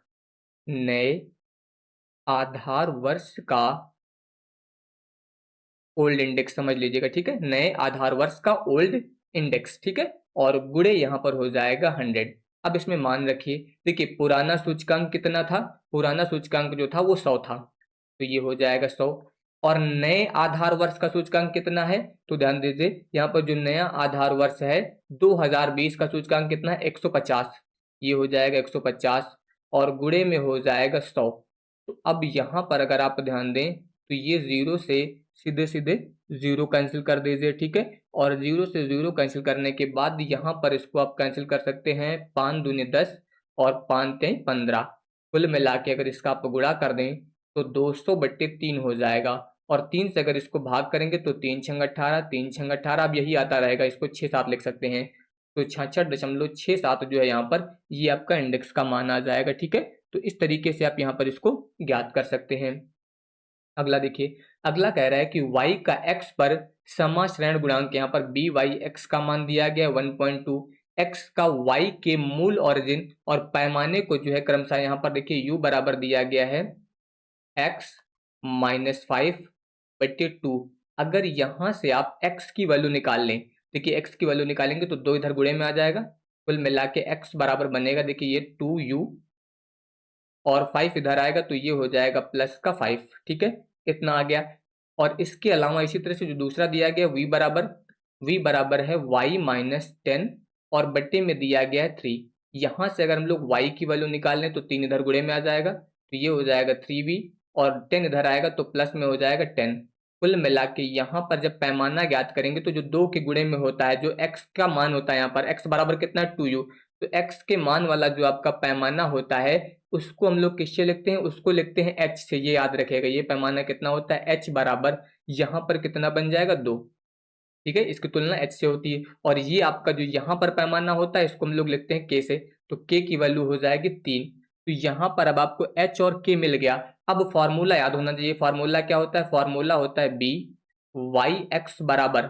नए आधार वर्ष का ओल्ड इंडेक्स समझ लीजिएगा। ठीक है, नए आधार वर्ष का ओल्ड इंडेक्स। ठीक है, और गुणे यहाँ पर हो जाएगा 100। अब इसमें मान रखिए, देखिए पुराना सूचकांक कितना था, पुराना सूचकांक जो था वो 100 था, तो ये हो जाएगा 100, और नए आधार वर्ष का सूचकांक कितना है, तो ध्यान दीजिए यहाँ पर जो नया आधार वर्ष है 2020 का सूचकांक कितना है, 150, ये हो जाएगा 150, और गुणे में हो जाएगा 100। तो अब यहाँ पर अगर आप ध्यान दें तो ये 0 से सीधे सीधे 0 कैंसिल कर दीजिए। ठीक है, और 0 से 0 कैंसिल करने के बाद यहाँ पर इसको आप कैंसिल कर सकते हैं, 5 दूनी 10 और 5 तें 15, कुल मिला के अगर इसका आप गुणा कर दें तो 200/3 हो जाएगा, और 3 से अगर इसको भाग करेंगे तो 3 छंग 18, 3 छंग 18, अब यही आता रहेगा, इसको 6-7 लिख सकते हैं, तो 66.67 जो है यहाँ पर ये आपका इंडेक्स का मान आ जाएगा। ठीक है, तो इस तरीके से आप यहाँ पर इसको ज्ञात कर सकते हैं। अगला देखिए, अगला कह रहा है कि y का x पर समाश्रयण गुणांक, यहाँ पर BYX का मान दिया गया 1.2, x का y के मूल ऑरिजिन और पैमाने को जो है क्रमशः यहाँ पर देखिए u बराबर दिया गया है x - 5/2। अगर यहाँ से आप x की वैल्यू निकाल लें, देखिए x की वैल्यू निकालेंगे तो 2 इधर गुणे में आ जाएगा, कुल मिला के x बराबर बनेगा, देखिए ये 2u और 5 इधर आएगा तो ये हो जाएगा प्लस का 5। ठीक है, इतना आ गया, और इसके अलावा इसी तरह से जो दूसरा दिया गया v बराबर है y - 10 और बट्टे में दिया गया है 3। यहाँ से अगर हम लोग y की वैल्यू निकाल लें तो 3 इधर गुणे में आ जाएगा, तो ये हो जाएगा 3v, और 10 इधर आएगा तो प्लस में हो जाएगा 10। कुल मिला के यहाँ पर जब पैमाना ज्ञात करेंगे तो जो 2 के गुणे में होता है, जो x का मान होता है, यहाँ पर x बराबर कितना है 2u, तो x के मान वाला जो आपका पैमाना होता है उसको हम लोग किससे लिखते हैं, उसको लिखते हैं h से, ये याद रखिएगा। ये पैमाना कितना होता है, h बराबर यहाँ पर कितना बन जाएगा 2। ठीक है, इसकी तुलना h से होती है, और ये आपका जो यहाँ पर पैमाना होता है इसको हम लोग लिखते हैं k से, तो k की वैल्यू हो जाएगी 3। तो यहाँ पर अब आपको h और k मिल गया। अब फॉर्मूला याद होना चाहिए, फॉर्मूला क्या होता है, फॉर्मूला होता है BYX बराबर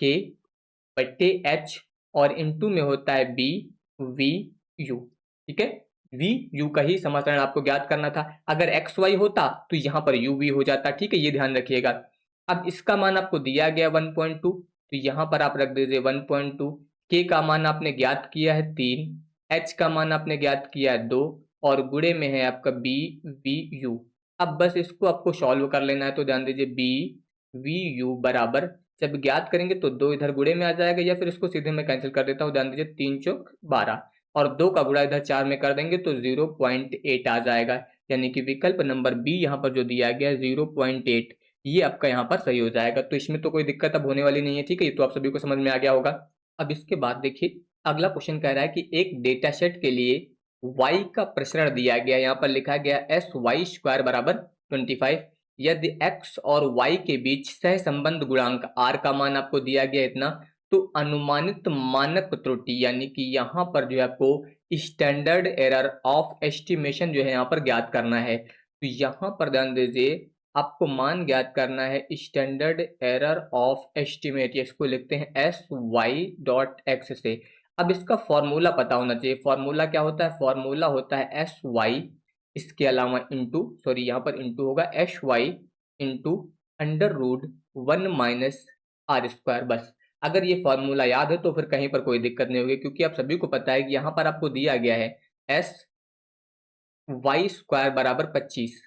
k/h, और इनटू में होता है BVU। ठीक है, VU का ही समाकलन आपको ज्ञात करना था, अगर XY होता तो यहाँ पर UV हो जाता। ठीक है, ये ध्यान रखिएगा। अब इसका मान आपको दिया गया 1.2, तो यहाँ पर आप रख दीजिए 1.2, K का मान आपने ज्ञात किया है 3, H का मान आपने ज्ञात किया है 2, और गुणे में है आपका BVU। अब बस इसको आपको सॉल्व कर लेना है, तो ध्यान दीजिए BVU बराबर, जब ज्ञात करेंगे तो 2 इधर गुणे में आ जाएगा, या फिर इसको सीधे मैं कैंसिल कर देता हूँ, ध्यान दीजिए 3 चौक 12, और 2 का गुणा इधर 4 में कर देंगे तो 0.8 आ जाएगा, यानी कि विकल्प नंबर बी यहाँ पर जो दिया गया है 0.8, ये आपका यहाँ पर सही हो जाएगा। तो इसमें तो कोई दिक्कत अब होने वाली नहीं है। ठीक है, ये तो आप सभी को समझ में आ गया होगा। अब इसके बाद देखिए, अगला क्वेश्चन कह रहा है कि एक डेटा सेट के लिए y का प्रसरण दिया गया, यहाँ पर लिखा गया sy² बराबर 25। यदि x और y के बीच सह संबंध गुणांक r का मान आपको दिया गया इतना, तो अनुमानित मानक त्रुटि यानी कि यहाँ पर जो है आपको स्टैंडर्ड एरर ऑफ एस्टिमेशन जो है यहाँ पर ज्ञात करना है। तो यहाँ पर ध्यान दीजिए, आपको मान ज्ञात करना है स्टैंडर्ड एरर ऑफ एस्टिमेट, इसको लिखते हैं sy.x से। अब इसका फॉर्मूला पता होना चाहिए। फॉर्मूला क्या होता है? फॉर्मूला होता है sy, इसके अलावा इंटू, सॉरी यहाँ पर इंटू होगा, sy into √1 minus r square. बस अगर ये फॉर्मूला याद है तो फिर कहीं पर कोई दिक्कत नहीं होगी, क्योंकि आप सभी को पता है कि यहाँ पर आपको दिया गया है sy² बराबर 25।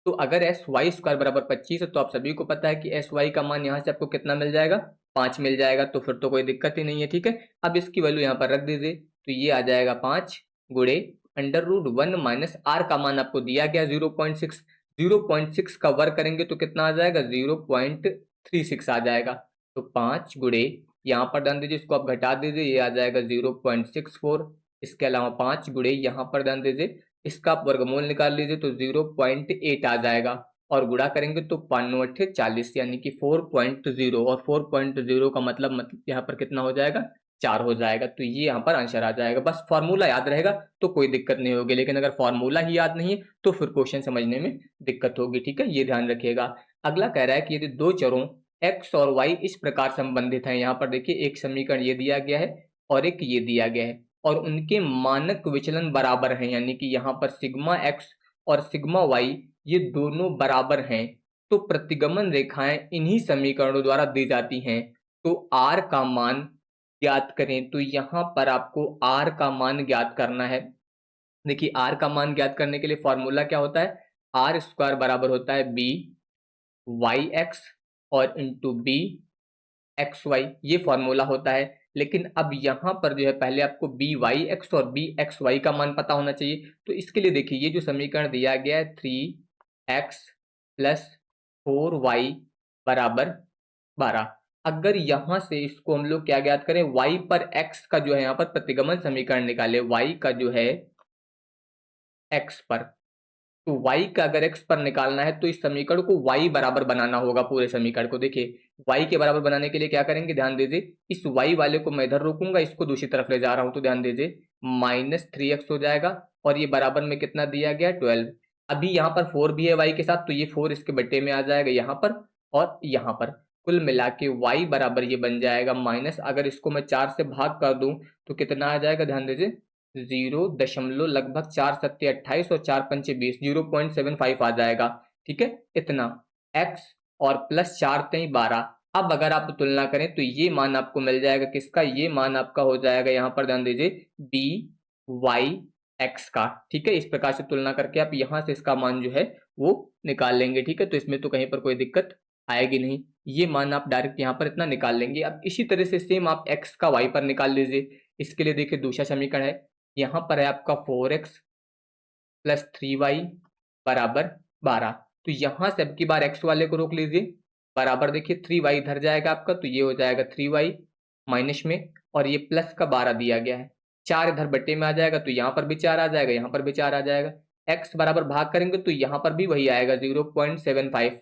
तो अगर sy² बराबर 25 है तो आप सभी को पता है कि sy का मान यहाँ से आपको कितना मिल जाएगा? 5 मिल जाएगा। तो फिर तो कोई दिक्कत ही नहीं है, ठीक है। अब इसकी वैल्यू यहाँ पर रख दीजिए, तो ये आ जाएगा 5 गुणे √1 माइनस आर का मान आपको दिया गया 0.6। 0.6 का वर्ग करेंगे तो कितना आ जाएगा? 0.36 आ जाएगा। तो 5 गुणे, यहाँ पर ध्यान दीजिए, इसको आप घटा दीजिए, ये आ जाएगा 0.64। इसके अलावा 5 गुणे, यहाँ पर ध्यान दीजिए, इसका आप वर्गमूल निकाल लीजिए तो 0.8 आ जाएगा, और गुणा करेंगे तो 5 40 यानी कि 4.0, और 4.0 का मतलब यहाँ पर कितना हो जाएगा? 4 हो जाएगा। तो ये यहाँ पर आंसर आ जाएगा। बस फॉर्मूला याद रहेगा तो कोई दिक्कत नहीं होगी, लेकिन अगर फॉर्मूला ही याद नहीं है तो फिर क्वेश्चन समझने में दिक्कत होगी, ठीक है, ये ध्यान रखिएगा। अगला कह रहा है कि यदि दो चरों x और y इस प्रकार संबंधित हैं, यहाँ पर देखिए एक समीकरण ये दिया गया है और एक ये दिया गया है, और उनके मानक विचलन बराबर हैं, यानी कि यहाँ पर सिग्मा x और सिग्मा y ये दोनों बराबर हैं, तो प्रतिगमन रेखाएं इन्हीं समीकरणों द्वारा दी जाती हैं। तो r का मान ज्ञात करें। तो यहाँ पर आपको r का मान ज्ञात करना है। देखिए r का मान ज्ञात करने के लिए फॉर्मूला क्या होता है? r² बराबर होता है b yx और इंटू b xy, ये फॉर्मूला होता है। लेकिन अब यहाँ पर जो है पहले आपको byx और bxy का मान पता होना चाहिए। तो इसके लिए देखिए ये जो समीकरण दिया गया है 3x + 4y बराबर 12, अगर यहाँ से इसको हम लोग क्या ज्ञात करें? y पर x का जो है यहाँ पर प्रतिगमन समीकरण निकाले, y का जो है x पर, तो y का अगर x पर निकालना है तो इस समीकरण को y बराबर बनाना होगा। पूरे समीकरण को देखिए y के बराबर बनाने के लिए क्या करेंगे? ध्यान दीजिए, इस y वाले को मैं इधर रोकूंगा, इसको दूसरी तरफ ले जा रहा हूं, तो ध्यान दीजिए -3x हो जाएगा, और ये बराबर में कितना दिया गया? 12। अभी यहाँ पर 4 भी है y के साथ, तो ये 4 इसके बट्टे में आ जाएगा यहाँ पर और यहाँ पर। कुल मिला के y बराबर ये बन जाएगा माइनस, अगर इसको मैं 4 से भाग कर दूं तो कितना आ जाएगा? ध्यान दीजिए 0.4 और 4 पंचे 20, 0.75 आ जाएगा, ठीक है, इतना x और प्लस 4 3 12। अब अगर आप तुलना करें तो ये मान आपको मिल जाएगा किसका? ये मान आपका हो जाएगा यहाँ पर ध्यान दीजिए by(x) का, ठीक है। इस प्रकार से तुलना करके आप यहाँ से इसका मान जो है वो निकाल लेंगे, ठीक है। तो इसमें तो कहीं पर कोई दिक्कत आएगी नहीं, ये मान आप डायरेक्ट यहाँ पर इतना निकाल लेंगे। अब इसी तरह से सेम आप x का y पर निकाल लीजिए। इसके लिए देखिए दूसरा समीकरण है, यहाँ पर है आपका 4x + 3y बराबर 12। तो यहाँ से अब की बार x वाले को रोक लीजिए, बराबर देखिए 3y इधर जाएगा आपका, तो ये हो जाएगा 3y माइनस में, और ये प्लस का 12 दिया गया है, 4 इधर बट्टे में आ जाएगा, तो यहाँ पर भी 4 आ जाएगा, यहाँ पर भी 4 आ जाएगा। x बराबर भाग करेंगे तो यहाँ पर भी वही आएगा 0.75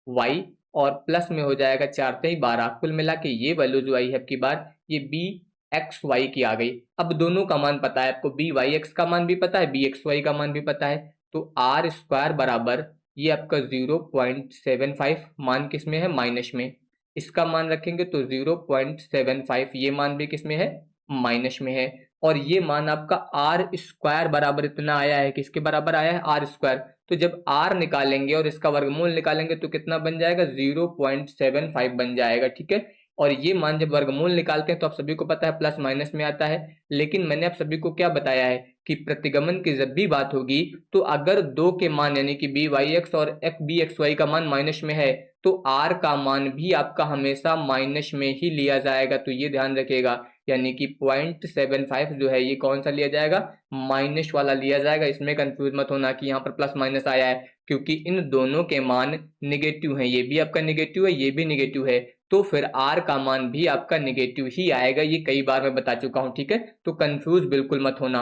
y, और प्लस में हो जाएगा 4 3 12। कुल मिला के ये वैल्यू जो आई है अब की बार ये bxy की आ गई। अब दोनों का मान पता है आपको, byx का मान भी पता है, bxy का मान भी पता है, तो r² बराबर ये आपका 0.75 मान किस में है? माइनस में। इसका मान रखेंगे तो 0.75 ये मान भी किस में है? माइनस में है। और ये मान आपका r² बराबर इतना आया है, किसके बराबर आया है? r²। तो जब r निकालेंगे और इसका वर्गमूल निकालेंगे तो कितना बन जाएगा? 0.75 बन जाएगा, ठीक है। और ये मान जब वर्गमूल निकालते हैं तो आप सभी को पता है प्लस माइनस में आता है, लेकिन मैंने आप सभी को क्या बताया है कि प्रतिगमन की जब भी बात होगी तो अगर दो के मान यानी कि byx और bxy का मान माइनस में है तो r का मान भी आपका हमेशा माइनस में ही लिया जाएगा। तो ये ध्यान रखिएगा, यानी कि 0.75 जो है ये कौन सा लिया जाएगा? माइनस वाला लिया जाएगा। इसमें कंफ्यूज मत होना कि यहाँ पर प्लस माइनस आया है, क्योंकि इन दोनों के मान निगेटिव हैं, ये भी आपका निगेटिव है, ये भी निगेटिव है, तो फिर r का मान भी आपका निगेटिव ही आएगा। ये कई बार मैं बता चुका हूं, ठीक है। तो कंफ्यूज बिल्कुल मत होना।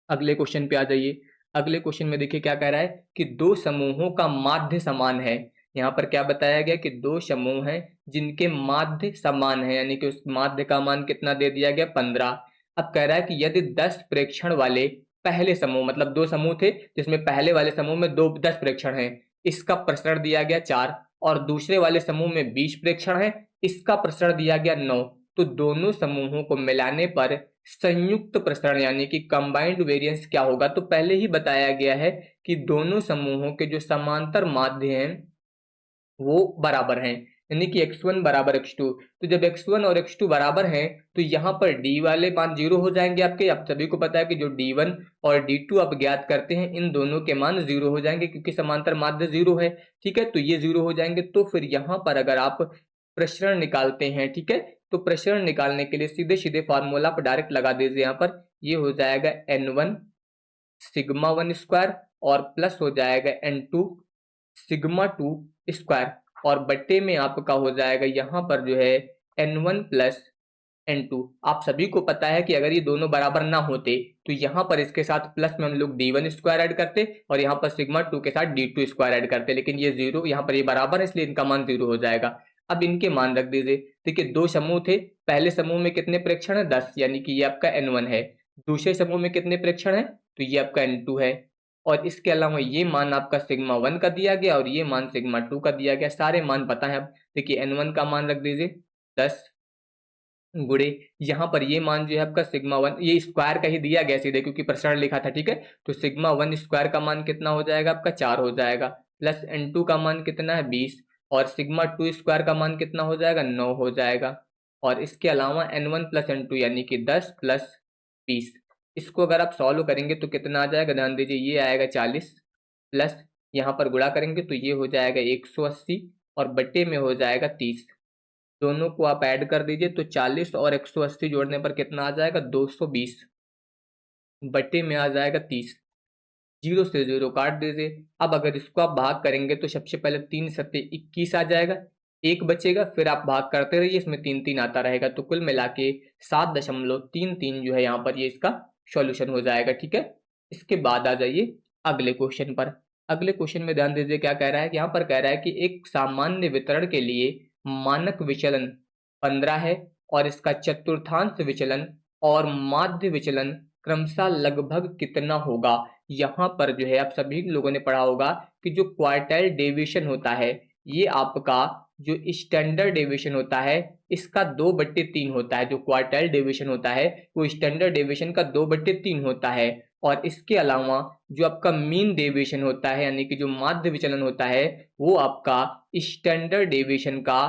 अगले क्वेश्चन पे आ जाइए। अगले क्वेश्चन में देखिए क्या कह रहा है कि दो समूहों का माध्य समान है, यहाँ पर क्या बताया गया कि दो समूह हैं जिनके माध्य समान है, यानी कि उस माध्य का मान कितना दे दिया गया 15। अब कह रहा है कि यदि 10 प्रेक्षण वाले पहले समूह, मतलब दो समूह थे जिसमें पहले वाले समूह में 10 प्रेक्षण हैं, इसका प्रसरण दिया गया 4, और दूसरे वाले समूह में 20 प्रेक्षण है, इसका प्रसरण दिया गया 9, तो दोनों समूहों को मिलाने पर संयुक्त प्रसरण यानी कि कंबाइंड वेरिएंस क्या होगा। तो पहले ही बताया गया है कि दोनों समूहों के जो समांतर माध्य हैं वो बराबर हैं, यानी कि x1 बराबर x2। तो जब x1 और x2 बराबर हैं तो यहाँ पर d वाले मान 0 हो जाएंगे आपके। आप सभी को पता है कि जो d1 और d2 आप ज्ञात करते हैं, इन दोनों के मान 0 हो जाएंगे क्योंकि समांतर माध्य 0 है। ठीक है, तो ये 0 हो जाएंगे। तो फिर यहाँ पर अगर आप प्रसरण निकालते हैं, ठीक है, तो प्रसरण निकालने के लिए सीधे सीधे फार्मूला आप डायरेक्ट लगा दीजिए। यहाँ पर ये हो जाएगा n1 सिग्मा 1 स्क्वायर और प्लस हो जाएगा n2 सिग्मा 2 स्क्वायर, और बट्टे में आपका हो जाएगा यहाँ पर जो है n1 प्लस n2। आप सभी को पता है कि अगर ये दोनों बराबर ना होते तो यहाँ पर इसके साथ प्लस में हम लोग d1 स्क्वायर ऐड करते और यहाँ पर सिग्मा 2 के साथ d2 स्क्वायर ऐड करते, लेकिन ये 0, यहाँ पर ये बराबर है इसलिए इनका मान 0 हो जाएगा। अब इनके मान रख दीजिए। देखिए दो समूह थे, पहले समूह में कितने प्रेक्षण है 10, यानी कि ये आपका n1 है। दूसरे समूह में कितने प्रेक्षण है, तो ये आपका n2 है। और इसके अलावा ये मान आपका सिग्मा 1 का दिया गया और ये मान सिग्मा 2 का दिया गया। सारे मान पता है। अब देखिए n1 का मान रख दीजिए 10 गुणे यहाँ पर ये मान जो है आपका सिग्मा 1, ये स्क्वायर का ही दिया गया सीधे क्योंकि प्रसरण लिखा था। ठीक है, तो सिग्मा 1 स्क्वायर का मान कितना हो जाएगा आपका 4 हो जाएगा, प्लस n2 का मान कितना है 20, और सिग्मा 2 स्क्वायर का मान कितना हो जाएगा 9 हो जाएगा। और इसके अलावा n1 प्लस n2 यानी कि 10 प्लस 20, इसको अगर आप सॉल्व करेंगे तो कितना आ जाएगा, ध्यान दीजिए, ये आएगा 40, प्लस यहाँ पर गुणा करेंगे तो ये हो जाएगा 180 और बट्टे में हो जाएगा 30। दोनों को आप ऐड कर दीजिए तो 40 और 180 जोड़ने पर कितना आ जाएगा 220, बट्टे में आ जाएगा 30। जीरो से जीरो काट दीजिए। अब अगर इसको आप भाग करेंगे तो सबसे पहले 3 सत्ते 21 आ जाएगा, एक बचेगा, फिर आप भाग करते रहिए, इसमें 3 3 आता रहेगा, तो कुल मिला के 7.33 जो है यहाँ पर ये इसका सॉल्यूशन हो जाएगा। ठीक है, इसके बाद आ जाइए अगले क्वेश्चन पर। अगले क्वेश्चन में ध्यान दीजिए क्या कह रहा है। यहाँ पर कह रहा है कि एक सामान्य वितरण के लिए मानक विचलन 15 है और इसका चतुर्थांश विचलन और माध्य विचलन क्रमशः लगभग कितना होगा। यहाँ पर जो है आप सभी लोगों ने पढ़ा होगा कि जो क्वार्टाइल डेविएशन होता है, ये आपका जो स्टैंडर्ड डेविएशन होता है इसका 2/3 होता है। जो क्वार्टाइल डेविएशन होता है वो स्टैंडर्ड डेविएशन का 2/3 होता है। और इसके अलावा जो आपका मीन डेविएशन होता है यानी कि जो माध्य विचलन होता है वो आपका स्टैंडर्ड डेविएशन का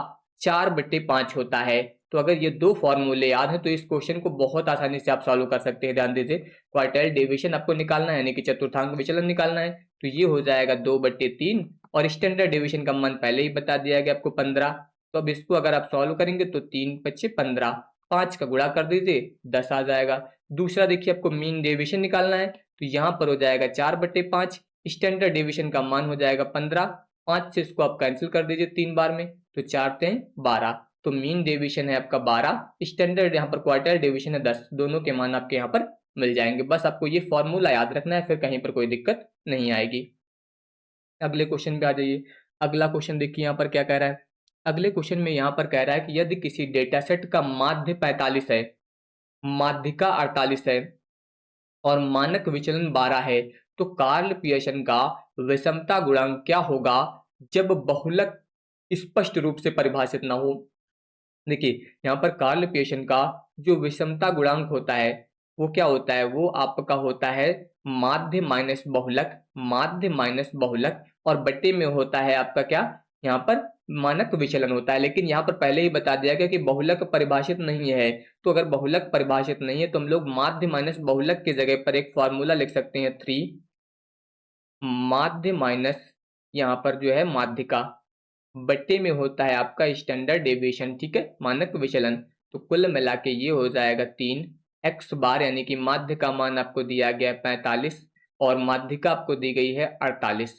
4/5 होता है। तो अगर ये दो फॉर्मूले याद है तो इस क्वेश्चन को बहुत आसानी से आप सॉल्व कर सकते हैं। ध्यान दीजिए, क्वार्टाइल डेविएशन आपको निकालना है यानी कि चतुर्थांश विचलन निकालना है, तो ये हो जाएगा 2/3 और स्टैंडर्ड डेविएशन का मान पहले ही बता दिया गया आपको 15। तो अब इसको अगर आप सॉल्व करेंगे तो 3 5 15, 5 का गुणा कर दीजिए 10 आ जाएगा। दूसरा देखिए आपको मीन डेविएशन निकालना है तो यहाँ पर हो जाएगा 4/5, स्टैंडर्ड डेविएशन का मान हो जाएगा 15, 5 से इसको आप कैंसिल कर दीजिए 3 बार में, तो 4 3 12, तो मीन डेविएशन है आपका 12, स्टैंडर्ड यहाँ पर क्वार्टाइल डेविएशन है 10, दोनों के मान आपके यहाँ पर मिल जाएंगे। बस आपको ये फॉर्मूला याद रखना है, फिर कहीं पर कोई दिक्कत नहीं आएगी। अगले क्वेश्चन पे आ जाइए। अगला क्वेश्चन देखिए यहाँ पर क्या कह रहा है। अगले क्वेश्चन में यहाँ पर कह रहा है कि यदि किसी डेटा सेट का माध्य 45 है, माध्यिका 48 है और मानक विचलन 12 है, तो कार्ल पियर्सन का विषमता गुणांक क्या होगा जब बहुलक स्पष्ट रूप से परिभाषित ना हो। देखिए यहाँ पर कार्ल पियर्सन का जो विषमता गुणांक होता है वो क्या होता है, वो आपका होता है माध्य माइनस बहुलक, माध्य माइनस बहुलक, और बट्टे में होता है आपका क्या, यहाँ पर मानक विचलन होता है। लेकिन यहाँ पर पहले ही बता दिया गया कि बहुलक परिभाषित नहीं है, तो अगर बहुलक परिभाषित नहीं है तो हम लोग माध्य माइनस बहुलक की जगह पर एक फॉर्मूला लिख सकते हैं 3 माध्य माइनस यहाँ पर जो है माध्यिका, बट्टे में होता है आपका स्टैंडर्ड डेविएशन। ठीक है, मानक विचलन, तो कुल मिला के ये हो जाएगा 3 x बार, यानी कि माध्य का मान आपको दिया गया है 45 और माध्यिका आपको दी गई है 48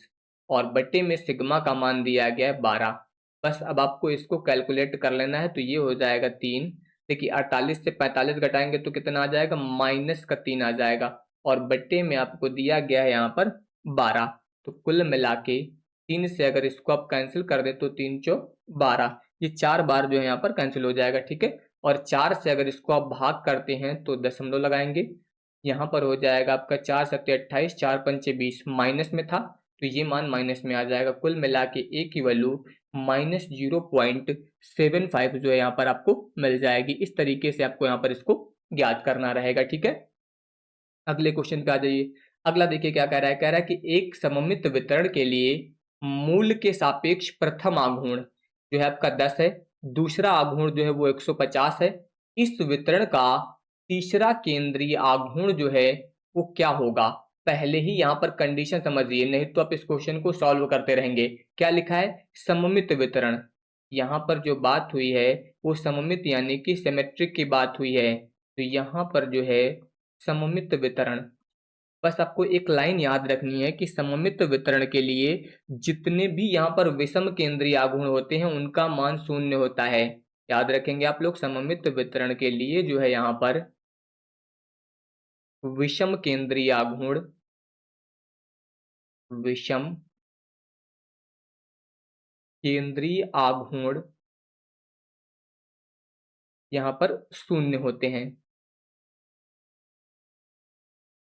और बट्टे में सिग्मा का मान दिया गया है 12। बस अब आपको इसको कैलकुलेट कर लेना है, तो ये हो जाएगा 3। देखिए 48 से 45 घटाएंगे तो कितना आ जाएगा, -3 आ जाएगा, और बट्टे में आपको दिया गया है यहाँ पर 12। तो कुल मिला के 3 से अगर इसको आप कैंसिल कर दे तो 3 चौ 12, ये 4 बार जो है यहाँ पर कैंसिल हो जाएगा, ठीक है। और 4 से अगर इसको आप भाग करते हैं तो दशमलव लगाएंगे, यहाँ पर हो जाएगा आपका 4 सत्ते 28, 4 पंचे 20, माइनस में था तो ये मान माइनस में आ जाएगा। कुल मिला के ए की वैल्यू -0.75 जो है यहाँ पर आपको मिल जाएगी। इस तरीके से आपको यहाँ पर इसको ज्ञात करना रहेगा, ठीक है। अगले क्वेश्चन पे आ जाइए। अगला देखिए क्या कह रहा है, कह रहा है कि एक सममित वितरण के लिए मूल के सापेक्ष प्रथम आघूर्ण जो है आपका 10 है, दूसरा आघूर्ण जो है वो 150 है। इस वितरण का तीसरा केंद्रीय आघूर्ण जो है वो क्या होगा? पहले ही यहाँ पर कंडीशन समझिए, नहीं तो आप इस क्वेश्चन को सॉल्व करते रहेंगे। क्या लिखा है? सममित वितरण। यहाँ पर जो बात हुई है वो सममित यानी कि सिमेट्रिक की बात हुई है, तो यहाँ पर जो है सममित वितरण, बस आपको एक लाइन याद रखनी है कि सममित वितरण के लिए जितने भी यहाँ पर विषम केंद्रीय आघूर्ण होते हैं उनका मान शून्य होता है। याद रखेंगे आप लोग, सममित वितरण के लिए जो है यहाँ पर विषम केंद्रीय आघूर्ण, विषम केंद्रीय आघूर्ण यहाँ पर शून्य होते हैं।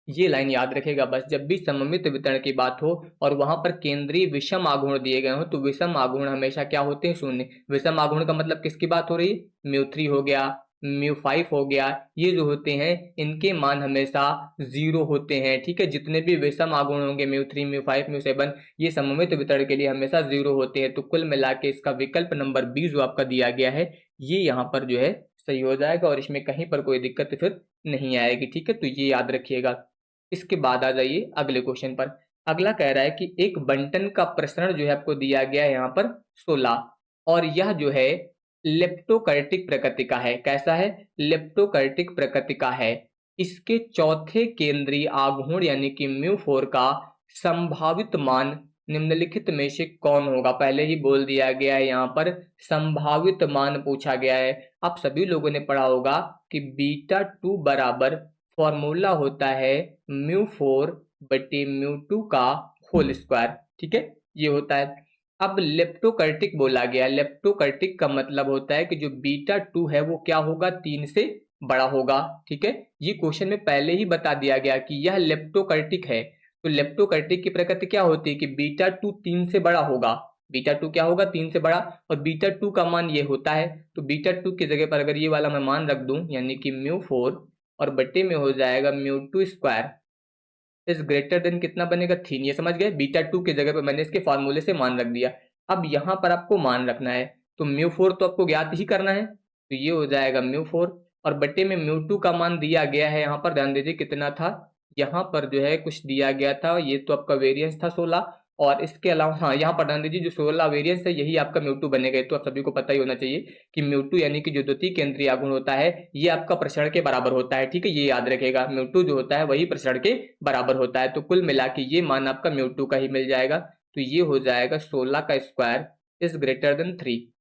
ये लाइन याद रखेगा बस, जब भी सममित वितरण की बात हो और वहां पर केंद्रीय विषम आघूर्ण दिए गए हो तो विषम आघूर्ण हमेशा क्या होते हैं? शून्य। विषम आघूर्ण का मतलब किसकी बात हो रही है? μ3 हो गया, μ5 हो गया, ये जो होते हैं इनके मान हमेशा 0 होते हैं, ठीक है। जितने भी विषम आघूर्ण होंगे μ3, μ5, μ7, ये सममित वितरण के लिए हमेशा 0 होते हैं। तो कुल मिला के इसका विकल्प नंबर 20 जो आपका दिया गया है ये यहाँ पर जो है सही हो जाएगा और इसमें कहीं पर कोई दिक्कत फिर नहीं आएगी, ठीक है। तो ये याद रखिएगा। इसके बाद आ जाइए अगले क्वेश्चन पर। अगला कह रहा है कि एक बंटन का प्रसरण जो है आपको दिया गया है यहाँ पर 16, और यह जो है लेप्टोकर्टिक प्रकृति का है। कैसा है? लेप्टोकर्टिक प्रकृति का है। इसके चौथे केंद्रीय आघूर्ण यानी कि μ4 का संभावित मान निम्नलिखित में से कौन होगा? पहले ही बोल दिया गया है, यहाँ पर संभावित मान पूछा गया है। आप सभी लोगों ने पढ़ा होगा कि β2 बराबर फॉर्मूला होता है μ4 बटे μ2 का होल स्क्वायर, ठीक है, ये होता है। अब लेप्टोकर्टिक बोला गया, लेप्टोकर्टिक का मतलब होता है कि जो β2 है वो क्या होगा? 3 से बड़ा होगा, ठीक है। ये क्वेश्चन में पहले ही बता दिया गया कि यह लेप्टोकर्टिक है। तो लेप्टोकर्टिक की प्रकृति क्या होती है कि β2 3 से बड़ा होगा। β2 क्या होगा? 3 से बड़ा, और β2 का मान ये होता है। तो β2 की जगह पर अगर ये वाला मैं मान रख दूं यानी कि μ4 और बट्टे में हो जाएगा μ2 स्क्वायर इज ग्रेटर देन कितना बनेगा? 3। ये समझ गए? β2 की जगह पर मैंने इसके फॉर्मूले से मान रख दिया। अब यहाँ पर आपको मान रखना है, तो μ4 तो आपको ज्ञात ही करना है, तो ये हो जाएगा μ4 और बट्टे में μ2 का मान दिया गया है। यहाँ पर ध्यान दीजिए कितना था, यहाँ पर जो है कुछ दिया गया था, ये तो आपका वेरिएंस था 16, और इसके अलावा हाँ यहाँ पर ध्यान दीजिए जो 16 वेरिएंस है यही आपका μ2 बनेगा। तो आप सभी को पता ही होना चाहिए कि μ2 यानी कि जो द्वितीय केंद्रीय आघूर्ण होता है ये आपका प्रसरण के बराबर होता है, ठीक है। ये याद रखेगा, μ2 जो होता है वही प्रसरण के बराबर होता है। तो कुल मिला के ये मान आपका μ2 का ही मिल जाएगा। तो ये हो जाएगा 16 का स्क्वायर इज ग्रेटर देन 3।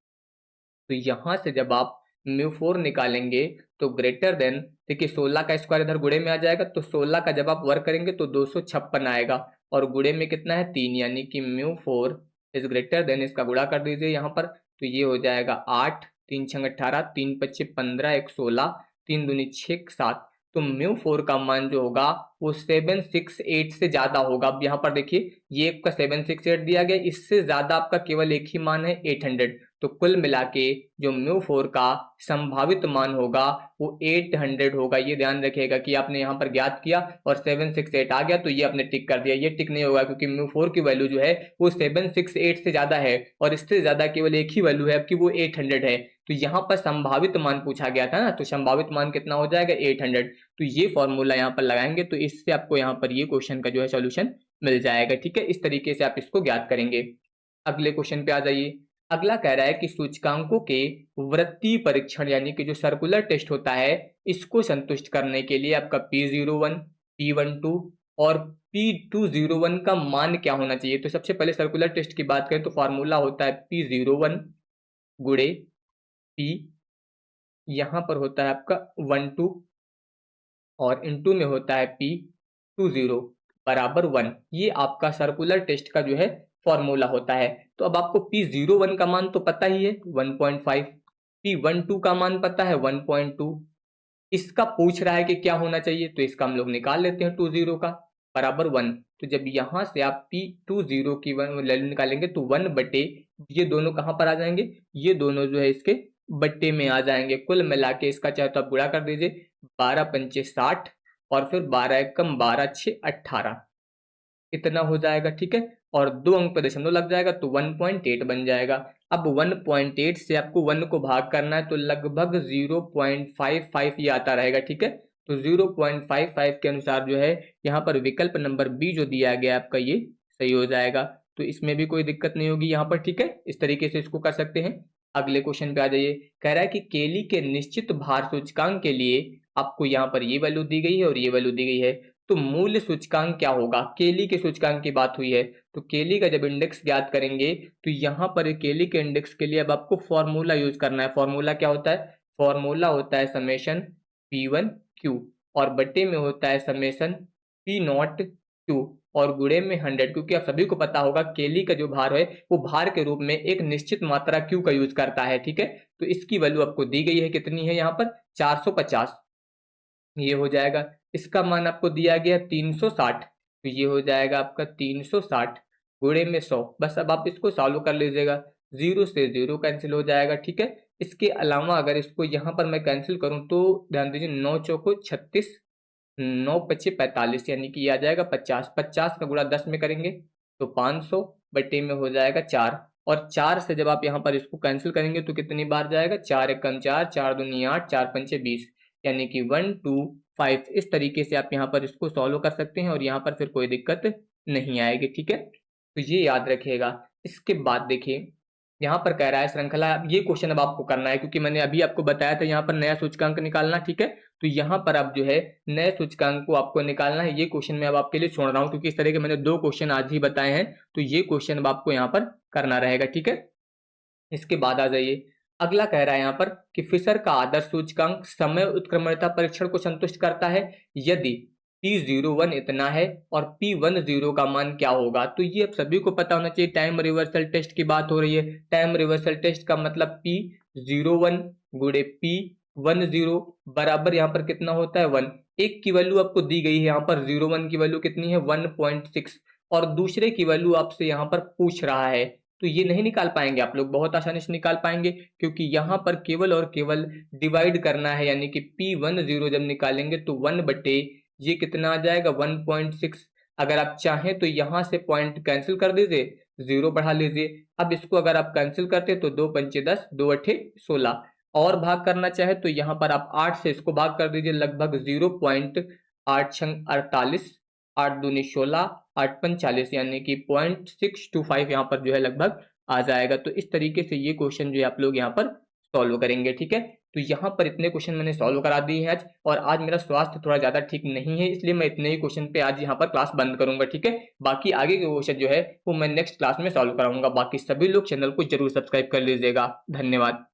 तो यहां से जब आप μ4 निकालेंगे तो ग्रेटर देन, देखिए 16 का स्क्वायर इधर गुणे में आ जाएगा, तो 16 का जब आप वर्ग करेंगे तो 256 आएगा, और गुणे में कितना है? 3, यानी कि μ4 इज ग्रेटर देन, इसका गुणा कर दीजिए यहाँ पर, तो ये हो जाएगा 8, 3 छंग 18, 3 पच्चे 15, 1 16, 3 दूनी 6 7। तो μ4 का मान जो होगा वो 768 से ज्यादा होगा। अब यहाँ पर देखिए ये आपका 768 दिया गया, इससे ज्यादा आपका केवल एक ही मान है 800। तो कुल मिला के जो μ4 का संभावित मान होगा वो 800 होगा। ये ध्यान रखिएगा कि आपने यहाँ पर ज्ञात किया और 768 आ गया तो ये आपने टिक कर दिया। ये टिक नहीं होगा क्योंकि μ4 की वैल्यू जो है वो 768 से ज्यादा है और इससे ज्यादा केवल एक ही वैल्यू है आपकी, वो 800 है। तो यहाँ पर संभावित मान पूछा गया था ना, तो संभावित मान कितना हो जाएगा? 800। तो ये फॉर्मूला यहाँ पर लगाएंगे तो इससे आपको यहाँ पर ये क्वेश्चन का जो है सोल्यूशन मिल जाएगा, ठीक है। इस तरीके से आप इसको ज्ञात करेंगे। अगले क्वेश्चन पे आ जाइए। अगला कह रहा है कि सूचकांकों के वृत्तीय परीक्षण यानी कि जो सर्कुलर टेस्ट होता है इसको संतुष्ट करने के लिए आपका P01, P12 और P201 का मान क्या होना चाहिए? तो सबसे पहले सर्कुलर टेस्ट की बात करें तो फॉर्मूला होता है P01 गुणे P, यहाँ पर होता है आपका 12 और इनटू में होता है P20 बराबर 1। ये आपका सर्कुलर टेस्ट का जो है फॉर्मूला होता है। तो अब आपको P01 का मान तो पता ही है 1.5, P12 का मान पता है 1.2, इसका पूछ रहा है कि क्या होना चाहिए, तो इसका हम लोग निकाल लेते हैं 20 का बराबर 1। तो जब यहां से आप P20 की वैल्यू निकालेंगे तो 1 बटे ये दोनों कहां पर आ जाएंगे, ये दोनों जो है इसके बट्टे में आ जाएंगे। कुल मिला के इसका चाहे तो आप गुणा कर दीजिए, 12 पंचे 60 और फिर 12 एकम 12 6 18, इतना हो जाएगा। ठीक है, और 2 अंक पे दशमलव लग जाएगा तो 1.8 बन जाएगा। अब 1.8 से आपको 1 को भाग करना है तो लगभग 0.55 ये आता रहेगा। ठीक है, तो 0.55 के अनुसार जो है यहाँ पर विकल्प नंबर बी जो दिया गया आपका ये सही हो जाएगा। तो इसमें भी कोई दिक्कत नहीं होगी यहाँ पर। ठीक है, इस तरीके से इसको कर सकते हैं। अगले क्वेश्चन पे आ जाइए। कह रहा है कि केली के निश्चित भार सूचकांक के लिए आपको यहाँ पर ये वैल्यू दी गई है और ये वैल्यू दी गई है, तो मूल्य सूचकांक क्या होगा। केली के सूचकांक की बात हुई है तो केली का जब इंडेक्स ज्ञात करेंगे तो यहाँ पर केली के इंडेक्स के लिए अब आपको फॉर्मूला यूज करना है। फॉर्मूला क्या होता है, फॉर्मूला होता है समेशन P1Q और बट्टे में होता है समेशन P0Q और गुणे में 100, क्योंकि आप सभी को पता होगा केली का जो भार है वो भार के रूप में एक निश्चित मात्रा Q का यूज करता है। ठीक है, तो इसकी वैल्यू आपको दी गई है, कितनी है यहाँ पर 450, ये हो जाएगा। इसका मान आपको दिया गया 360, तो ये हो जाएगा आपका 360 गुणे में 100। बस अब आप इसको सॉल्व कर लीजिएगा, 0 से 0 कैंसिल हो जाएगा। ठीक है, इसके अलावा अगर इसको यहाँ पर मैं कैंसिल करूँ तो ध्यान दीजिए 9 चौको 36, 9 पच्चे 45, यानी कि ये आ जाएगा 50। 50 का गुणा 10 में करेंगे तो 500 बटे में हो जाएगा 4, और 4 से जब आप यहाँ पर इसको कैंसिल करेंगे तो कितनी बार जाएगा, 4 एकम 4, 4 दूनी 8, 4 पंचे 20, यानी कि 125। इस तरीके से आप यहाँ पर इसको सॉल्व कर सकते हैं और यहाँ पर फिर कोई दिक्कत नहीं आएगी। ठीक है, तो ये याद रखिएगा। इसके बाद देखिए यहाँ पर कह रहा है श्रृंखला, ये क्वेश्चन अब आपको करना है क्योंकि मैंने अभी आपको बताया था यहाँ पर नया सूचकांक निकालना। ठीक है, तो यहाँ पर अब जो है नए सूचकांक को आपको निकालना है। ये क्वेश्चन मैं अब आपके लिए छोड़ रहा हूँ क्योंकि इस तरह के मैंने 2 क्वेश्चन आज ही बताए हैं, तो ये क्वेश्चन अब आपको यहाँ पर करना रहेगा। ठीक है, इसके बाद आ जाइए। अगला कह रहा है यहाँ पर कि फिशर का आदर्श सूचकांक समय उत्क्रमणीयता परीक्षण को संतुष्ट करता है यदि P01 इतना है और P10 का मान क्या होगा। तो ये अब सभी को पता होना चाहिए, टाइम रिवर्सल टेस्ट की बात हो रही है। टाइम रिवर्सल टेस्ट का मतलब P01 गुणे P10 बराबर यहाँ पर कितना होता है 1। एक की वैल्यू आपको दी गई है यहाँ पर 01 की वैल्यू कितनी है 1.6 और दूसरे की वैल्यू आपसे यहाँ पर पूछ रहा है, तो ये नहीं निकाल पाएंगे आप लोग, बहुत आसानी से निकाल पाएंगे क्योंकि यहाँ पर केवल और केवल डिवाइड करना है, यानी कि P10 जब निकालेंगे तो 1 बटे ये कितना आ जाएगा 1.6। अगर आप चाहें तो यहाँ से पॉइंट कैंसिल कर दीजिए, 0 बढ़ा लीजिए। अब इसको अगर आप कैंसिल करते तो 2 पंचे 10, 2 अठे 16, और भाग करना चाहे तो यहाँ पर आप 8 से इसको भाग कर दीजिए, लगभग 0.8 48, 8 दूनी 16, 8 पंच 40, यानी कि 0.625 यहाँ पर जो है लगभग आ जाएगा। तो इस तरीके से ये क्वेश्चन जो है आप लोग यहाँ पर सॉल्व करेंगे। ठीक है, तो यहाँ पर इतने क्वेश्चन मैंने सॉल्व करा दिए हैं आज, और आज मेरा स्वास्थ्य थोड़ा ज़्यादा ठीक नहीं है इसलिए मैं इतने ही क्वेश्चन पे आज यहाँ पर क्लास बंद करूंगा। ठीक है, बाकी आगे के क्वेश्चन जो है वो मैं नेक्स्ट क्लास में सॉल्व कराऊंगा। बाकी सभी लोग चैनल को जरूर सब्सक्राइब कर लीजिएगा। धन्यवाद।